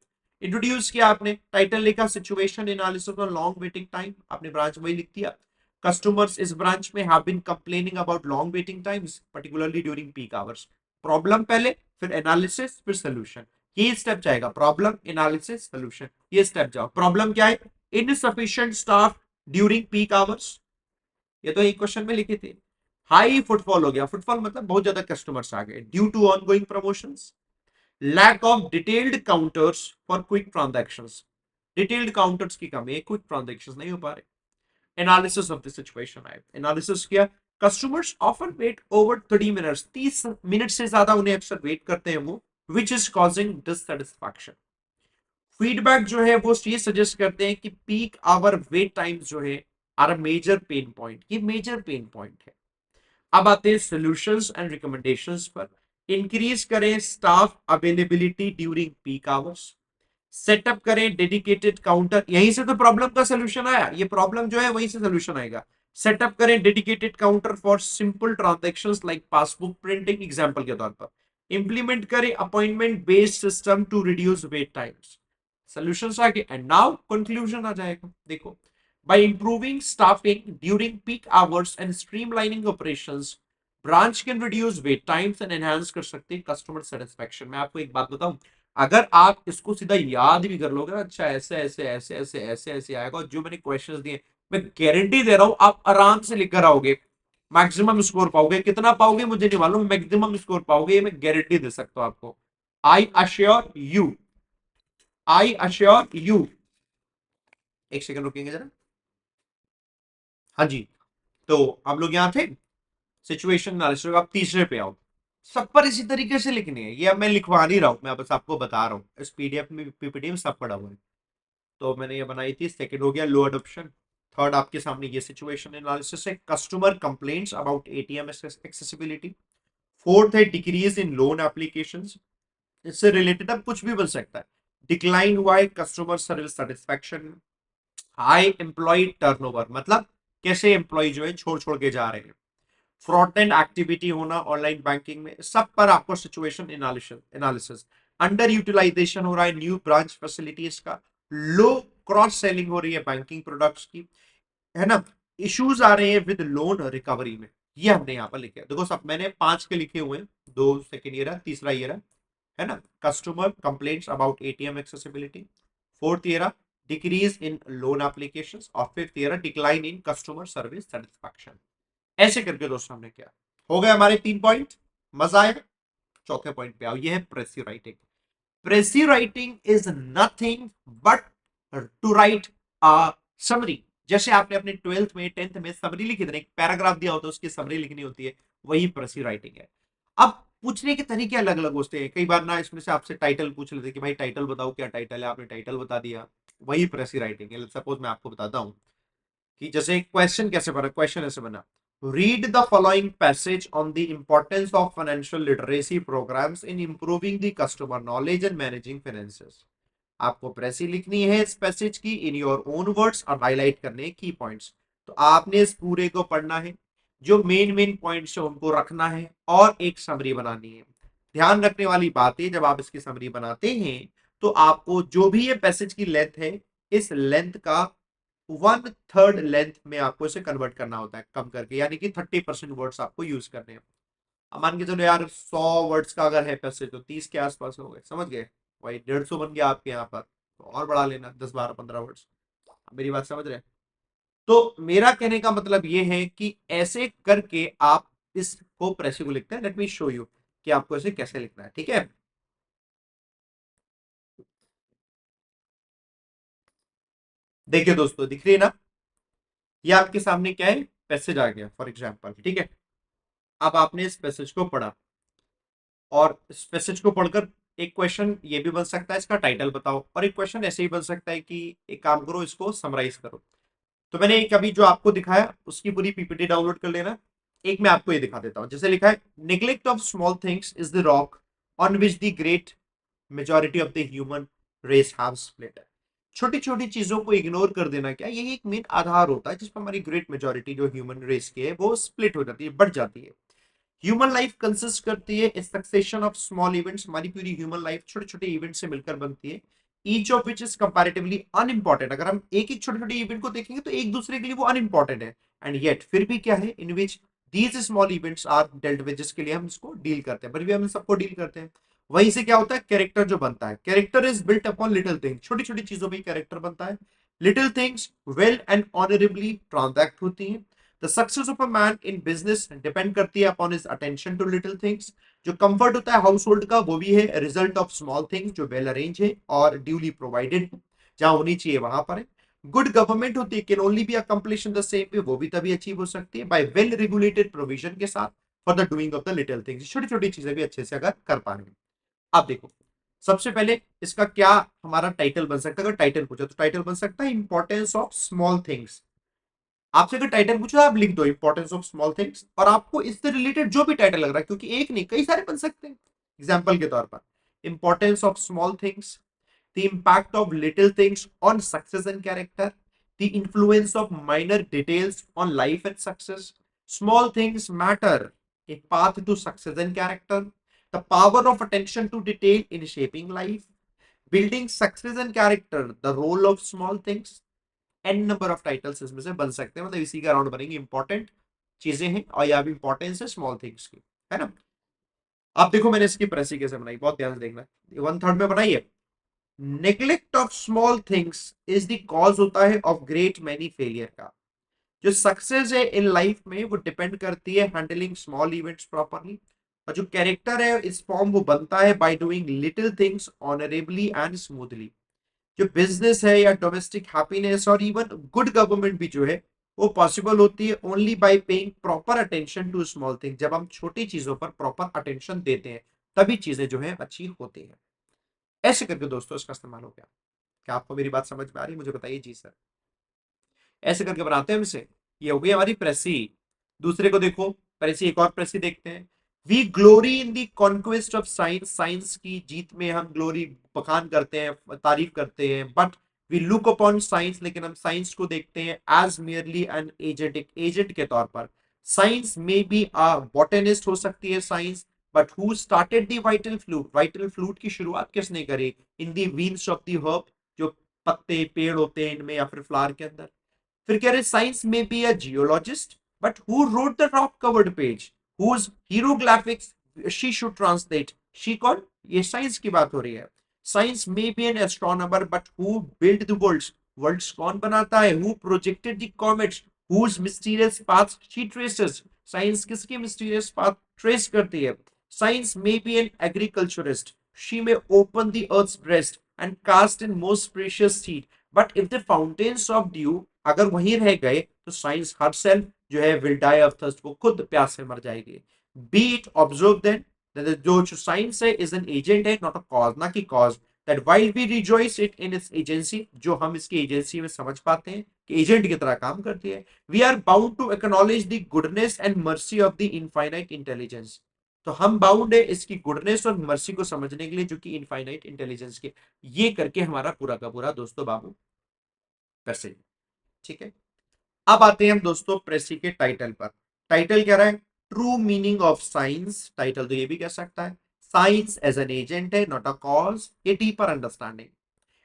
इंट्रोड्यूस किया आपने, टाइटल लिखा situation analysis on long waiting time, आपने ब्रांच वही लिख दिया। कस्टमर्स इस ब्रांच में have been complaining about long waiting times particularly during peak hours. Problem पहले, फिर एनालिसिस, फिर सॉल्यूशन। ये स्टेप जाएगा, प्रॉब्लम एनालिसिस सॉल्यूशन, ये स्टेप जाओ। प्रॉब्लम क्या है? Insufficient staff during peak hours, ये तो एक क्वेश्चन में लिखे थे। हाई फुटफॉल हो गया, फुटफॉल मतलब बहुत ज्यादा कस्टमर्स आ गए due to ongoing promotions. Lack of detailed counters for quick transactions, detailed counters की कमी है, क्विक ट्रांजैक्शंस नहीं हो पा रहे। एनालिसिस ऑफ द सिचुएशन आए, एनालिसिस किया। Customers often wait over 30 minutes, 30 minute से ज्यादा उन्हें अक्सर वेट करते हैं वो, which is causing dissatisfaction. Feedback जो है वो ये सजेस्ट करते हैं कि पीक आवर वेट टाइम्स जो है are a major pain point, ये मेजर पेन पॉइंट है। अब आते हैं सॉल्यूशंस एंड रिकमेंडेशंस पर। इंक्रीज करें staff availability during peak hours, setup करें डेडिकेटेड काउंटर, यहीं से तो प्रॉब्लम का सोल्यूशन आया, ये प्रॉब्लम जो है वहीं से सोल्यूशन आएगा। सेटअप करें dedicated counter for simple transactions like passbook printing, example के तौर पर। इंप्लीमेंट करें appointment based system to reduce wait times. Solutions आ गए एंड नाउ कंक्लूजन आ जाएगा। देखो, by improving staffing during peak hours and streamlining operations, branch can reduce wait times and enhance कर सकते हैं कस्टमर सेटिस्फेक्शन। मैं आपको एक बात बताऊं, अगर आप इसको सीधा याद भी कर लोगे ना, अच्छा ऐसे ऐसे ऐसे ऐसे ऐसे ऐसे आएगा, और जो मैंने क्वेश्चंस दिए मैं गारंटी दे रहा हूं आप आराम से लिखकर आओगे, मैक्सिमम स्कोर पाओगे। कितना पाओगे मुझे नहीं मालूम, मैक्सिमम स्कोर पाओगे, ये मैं गारंटी दे सकता हूं आपको। I assure you, I assure you. एक सेकंड रुकेंगे जरा। हाँ जी, तो हम लोग यहां थे सिचुएशन एनालिसिस, आप तीसरे पे आओ। सब पर इसी तरीके से लिखनी है, ये अब मैं लिखवा नहीं रहा हूं, मैं बस आपको बता रहा हूं, इस पीडीएफ में पीपीटी में सब पड़ा हुआ है। तो मैंने ये बनाई थी, सेकंड हो गया लो अडॉप्शन। थर्ड आपके सामने ये सिचुएशन एनालिसिस है, customer complaints about ATM accessibility. Fourth है डिक्रीज इन लोन एप्लीकेशंस, इससे रिलेटेड अब कुछ भी बन सकता है। डिक्लाइन हुआ है customer service satisfaction. High employ turnover, मतलब कैसे एम्प्लॉय जो है छोड़ छोड़ के जा रहे हैं। फ्रॉडलेंट एक्टिविटी होना ऑनलाइन बैंकिंग में, सब पर आपको सिचुएशन एनालिसिस। अंडर यूटिलाइजेशन हो रहा है न्यू ब्रांच फैसिलिटीज का, लो क्रॉस सेलिंग हो रही है बैंकिंग प्रोडक्ट्स की, है ना। इश्यूज आ रहे हैं विद लोन रिकवरी में, ये हमने यहाँ पर लिखे। देखो सब मैंने 5 के लिखे हुए हैं, 2 सेकेंड ईयर है, तीसरा ईयर है ना। Customer complaints about ATM accessibility, fourth year decrease in loan applications, और fifth year decline in customer service satisfaction. ऐसे करके दोस्तों हमने क्या हो गए हमारे 3 पॉइंट, मजा आया। चौथे पॉइंट पे आओ, ये है precis writing. Precis writing is nothing but to write a summary. जैसे आपने अपने 12th में 10th में समरी लिखी थी, एक पैराग्राफ दिया होता है उसकी समरी लिखनी होती है, वही प्रेसिव राइटिंग है। अब पूछने के तरीके अलग अलग होते हैं, कई बार ना इसमें से आपसे टाइटल पूछ लेते कि भाई टाइटल बताओ, क्या टाइटल है, आपने टाइटल बता दिया, वही प्रेसिव राइटिंग है। सपोज मैं आपको बताता हूं कि जैसे क्वेश्चन कैसे बना, क्वेश्चन ऐसे बना, read the following passage on the importance of financial literacy programs in improving the customer knowledge and managing finances. आपको प्रेसी लिखनी है इस पैसेज की इन योर ओन वर्ड्स और हाईलाइट करने की पॉइंट्स। तो आपने इस पूरे को पढ़ना है, जो मेन मेन पॉइंट्स है उनको रखना है, और एक समरी बनानी है। ध्यान रखने वाली बात है, जब आप इसकी समरी बनाते हैं तो आपको जो भी ये पैसेज की लेंथ है, इस लेंथ का 1/3 लेंथ में आपको इसे कन्वर्ट करना होता है, कम करके, यानी कि 30% वर्ड्स आपको यूज करने हैं। अब मान के चलो यार 100 वर्ड्स का अगर है पैसेज, तो 30 के आसपास हो गए, समझ गए, वही 150 बन गया आपके यहाँ पर, तो और बढ़ा लेना 10 12 15 वर्ड्स। मेरी बात समझ रहे हैं? तो मेरा कहने का मतलब ये है कि ऐसे करके आप इसको प्रेसिव लिखते हैं। लेट मी शो यू कि आपको इसे कैसे लिखना है, ठीक है। देखिए दोस्तों, दिख रही है ना, ये आपके सामने क्या है, पैसेज आ गया फॉर एग्जाम्पल, ठीक है। अब आपने इस पैसेज को पढ़ा, और इस पैसेज को पढ़कर एक क्वेश्चन ये भी बन सकता है इसका टाइटल बताओ, और एक क्वेश्चन ऐसे ही बन सकता है कि एक काम करो इसको समराइज करो। तो मैंने एक अभी जो आपको दिखाया उसकी पूरी पीपीटी डाउनलोड कर लेना। एक मैं आपको ये दिखा देता हूं, जैसे लिखा है, neglect of small things is the rock on which the great majority of the human race have split. छोटी छोटी चीजों को इग्नोर कर देना, क्या यही एक मेन आधार होता है जिस पर हमारी ग्रेट मेजोरिटी जो ह्यूमन रेस की है वो स्प्लिट हो जाती है, बढ़ जाती है। ह्यूमन लाइफ कंसिस्ट करती है सक्सेशन ऑफ स्मॉल इवेंट्स, हमारी पूरी ह्यूमन लाइफ छोटे छोटे इवेंट से मिलकर बनती है। Each of which is comparatively unimportant, अगर हम एक एक छोटे छोटे इवेंट को देखेंगे तो एक दूसरे के लिए वो अनइंपॉर्टेंट है, एंड येट फिर भी क्या है, in which these small events are dealt with, जिसके लिए हम इसको डील करते हैं, पर भी हम सबको डील करते हैं। वहीं से क्या होता है, कैरेक्टर जो बनता है, character is built upon little thing, छोटी छोटी चीजों में कैरेक्टर बनता है। Little things well and honourably transact होती हैं। The success of a man in business depend करती है upon his attention to little things. जो कंफर्ट होता है हाउस होल्ड का, वो भी है रिजल्ट ऑफ स्मॉल थिंग्स जो वेल अरेंज है और ड्यूली प्रोवाइडेड है, जहां होनी चाहिए वहां पर है। गुड गवर्नमेंट होती है can only be accomplish in the same way, वो भी तभी अचीव हो सकती है बाय वेल रेगुलेटेड प्रोविजन के साथ for the doing of the little things, छोटी छोटी चीजें भी अच्छे से अगर कर पा रहे हैं। आप देखो सबसे पहले इसका क्या हमारा टाइटल बन सकता है, अगर टाइटल पूछा तो टाइटल बन सकता है इंपॉर्टेंस ऑफ स्मॉल थिंग्स। आपसे अगर टाइटल पूछा आप लिख दो इंपॉर्टेंस ऑफ स्मॉल थिंग्स, और आपको इससे रिलेटेड जो भी टाइटल लग रहा है, क्योंकि एक नहीं कई सारे बन सकते हैं। एग्जाम्पल के तौर पर importance of small things, the impact of little things on success and character, the influence of minor details on life and success, small things matter, a path to success and character, the power of attention to detail in shaping life, building success and character, the role of small things, an number of titles इसमें से बन सकते हैं, मतलब इसी का round बनेंगे। Important चीजें हैं और यहाँ भी इंपॉर्टेंस है स्मॉल थिंग्स की, है ना। आप देखो मैंने इसकी प्रेसी कैसे बनाई, बहुत ध्यान से देखना, 1/3 में बनाई है। Neglect of small things is the cause होता है ऑफ ग्रेट मैनी फेलियर का। जो सक्सेस है इन लाइफ में वो डिपेंड करती है हैंडलिंग स्मॉल इवेंट्स प्रॉपरली, और जो कैरेक्टर है इस फॉर्म वो बनता है by doing little things honourably and smoothly. जो बिजनेस है या डोमेस्टिक हैप्पीनेस और इवन गुड गवर्नमेंट भी जो है वो पॉसिबल होती है only by paying proper attention to small thing. जब हम छोटी चीजों पर प्रॉपर अटेंशन देते हैं तभी चीजें जो है अच्छी होती हैं। ऐसे करके दोस्तों इसका इस्तेमाल हो गया। क्या आपको मेरी बात समझ में आ रही है, मुझे बताइए जी सर। ऐसे करके बनाते हैं हम इसे। ये हो गई हमारी प्रेसी। दूसरे को देखो, प्रेसी एक और प्रेसी देखते हैं। We glory in the conquest of science, science की जीत में हम ग्लोरी बखान करते हैं, तारीफ करते हैं। But we look upon science, लेकिन हम साइंस को देखते हैं एज मियरली एन एजेंट, एक एजेंट के तौर पर। साइंस में भी बॉटेनिस्ट हो सकती है science, but who started the vital flute, vital flute की शुरुआत किसने करी? इन दी वीन्स ऑफ दी हर्ब, जो पत्ते पेड़ होते हैं इनमें या फिर फ्लावर के अंदर। फिर कह रहे साइंस में be a geologist, but who wrote the rock covered page, whose hieroglyphics she should translate. She कौन? ये साइंस की बात हो रही है। साइंस में be an astronomer, but who build the worlds, worlds कौन बनाता है? Who projected the comets, whose mysterious path she traces, science किसके मिस्टीरियस पाथ ट्रेस करती है? साइंस में be an agriculturist, she may open the earth's breast and cast in most precious seed, but if the fountains of dew अगर वहीं रह गए तो science her self जो है विल डाई ऑफ थर्स्ट, वो खुद प्यास से मर जाएगी। बी इट ऑब्जर्व देन जो साइंस है इज एन एजेंट है, नॉट अ कॉज, ना कि cause. That while we rejoice it in its agency, जो हम इसकी एजेंसी में समझ पाते हैं कि एजेंट की तरह काम करती है। We are bound to acknowledge the goodness and mercy of the infinite intelligence, तो हम बाउंड है इसकी गुडनेस और मर्सी को समझने के लिए जो कि इनफाइनाइट इंटेलिजेंस के। ये करके हमारा पूरा का पूरा दोस्तों बाबू पैसे, ठीक है। अब आते हैं हम दोस्तों प्रेसी के टाइटल पर। टाइटल क्या रहा है? True meaning of science. Title तो ये भी कह सकता है साइंस एज एन एजेंट है, not a cause, a deeper understanding,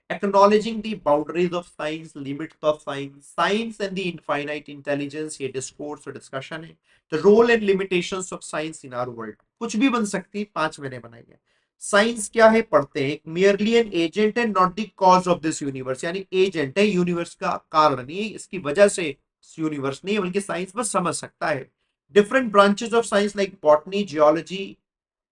acknowledging the boundaries of science, limits of science, science and the infinite intelligence, ये डिस्कोर्स और डिस्कशन है। the role and limitations of science in our world, कुछ भी बन सकती है, 5 मैंने बनाई है। साइंस क्या है पढ़ते हैं, मियरली एन एजेंट है, not the cause of this universe, यानी एजेंट है, यूनिवर्स का कारण नहीं है, इसकी वजह से यूनिवर्स नहीं है, बल्कि साइंस बस समझ सकता है। Different branches of science like botany, geology,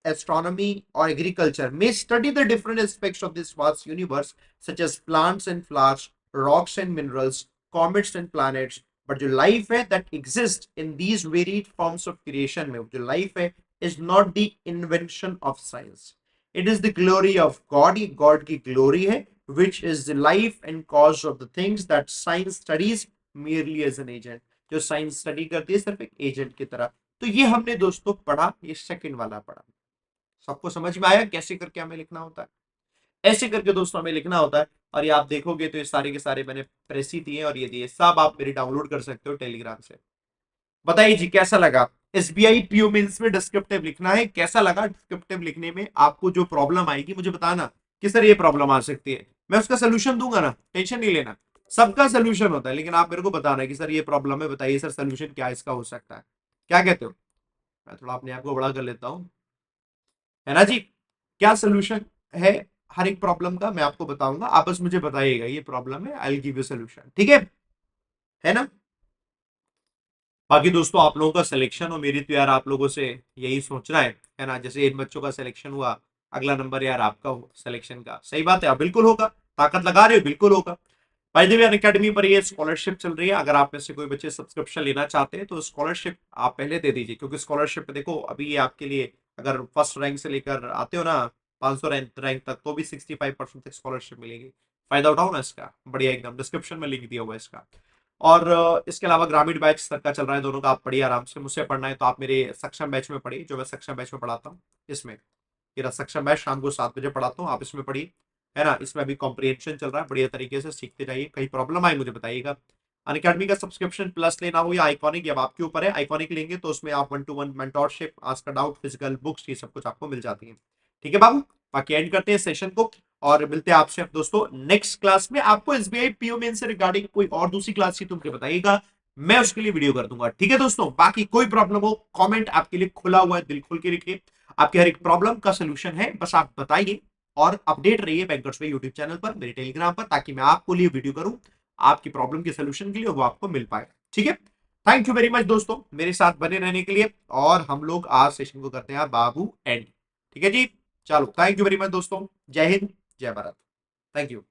astronomy, or agriculture may study the different aspects of this vast universe, such as plants and flowers, rocks and minerals, comets and planets. But जो life है that exists in these varied forms of creation में, जो life है is not the invention of science. It is the glory of God. ये God की glory है, which is the life and cause of the things that science studies merely as an agent. जो science study करती है सिर्फ एक agent की तरह। तो ये हमने दोस्तों पढ़ा, ये सेकंड वाला पढ़ा। सबको समझ में आया कैसे करके हमें लिखना होता है? ऐसे करके दोस्तों हमें लिखना होता है। और ये आप देखोगे तो ये सारे के सारे मैंने प्रेस ही दिए और ये दिए, सब आप मेरे डाउनलोड कर सकते हो टेलीग्राम से। बताइए जी कैसा लगा? एसबीआई पीओ मेंस में डिस्क्रिप्टिव लिखना है, कैसा लगा? डिस्क्रिप्टिव लिखने में आपको जो प्रॉब्लम आएगी मुझे बताना कि सर ये प्रॉब्लम आ सकती है, मैं उसका सोल्यूशन दूंगा ना, टेंशन नहीं लेना। सबका सोल्यूशन होता है, लेकिन आप मेरे को बताना कि सर ये प्रॉब्लम है, बताइए सर सोल्यूशन क्या इसका हो सकता है। क्या कहते हो? मैं थोड़ा अपने आप को बड़ा कर लेता हूँ, है ना जी। क्या सोल्यूशन है हर एक प्रॉब्लम का मैं आपको बताऊंगा, आप बस मुझे बताइएगा ये प्रॉब्लम है, I will give you solution, ठीक है ना। बाकी दोस्तों आप लोगों का सिलेक्शन हो, मेरी तो यार आप लोगों से यही सोचना है ना। जैसे इन बच्चों का सिलेक्शन हुआ, अगला नंबर यार आपका हो सिलेक्शन का, सही बात है, आप बिल्कुल होगा, ताकत लगा रहे हो, बिल्कुल होगा। बाय द वे अनअकैडमी पर ये स्कॉलरशिप चल रही है, अगर आप में से कोई बच्चे सब्सक्रिप्शन लेना चाहते हैं तो स्कॉलरशिप आप पहले दे दीजिए, क्योंकि स्कॉलरशिप देखो अभी ये आपके लिए, अगर फर्स्ट रैंक से लेकर आते हो ना 500 रैंक तक, तो भी 65% तक स्कॉलरशिप मिलेगी। फायदा उठाओ ना इसका, बढ़िया एकदम, डिस्क्रिप्शन में लिंक दिया हुआ है इसका। और इसके अलावा ग्रामीण बैच तक का चल रहा है दोनों का, आप पढ़िए आराम से। मुझसे पढ़ना है तो आप मेरे सक्षम बैच में पढ़िए, जो मैं सक्षम बैच में पढ़ाता हूँ। इसमें मेरा सक्षम बैच शाम को 7 बजे पढ़ाता हूँ, आप इसमें पढ़िए, है ना। इसमें अभी कॉम्प्रिहेंशन चल रहा है, बढ़िया तरीके से सीखते जाइए, कहीं प्रॉब्लम आए मुझे बताइएगा। अनअकैडमी का सब्सक्रिप्शन प्लस लेना हो या आइकॉनिक, अब आपके ऊपर है। आइकॉनिक लेंगे तो उसमें आप 1-to-1 mentorship, ask a doubt, physical books, ये सब कुछ आपको मिल जाती है। ठीक है बाबू, बाकी एंड करते हैं सेशन को और मिलते हैं आपसे दोस्तों नेक्स्ट क्लास में। आपको एसबीआई पीओ मेन से रिगार्डिंग कोई और दूसरी क्लास की तो मुझे बताइएगा, मैं उसके लिए वीडियो कर दूंगा। ठीक है दोस्तों, बाकी कोई प्रॉब्लम हो कमेंट आपके लिए खुला हुआ है, दिल खोल के लिखिए, आपके हर एक प्रॉब्लम का सोल्यूशन है, बस आप बताइए। और अपडेट रहिए बैंकर्स वे यूट्यूब चैनल पर, मेरे टेलीग्राम पर, ताकि मैं आपको लिए वीडियो करूं आपकी प्रॉब्लम के सोल्यूशन के लिए, वो आपको मिल पाए। ठीक है, थैंक यू वेरी मच दोस्तों मेरे साथ बने रहने के लिए, और हम लोग आज सेशन को करते हैं बाबू एंड। ठीक है जी, चलो थैंक यू वेरी मच दोस्तों, जय हिंद, जय भारत, थैंक यू।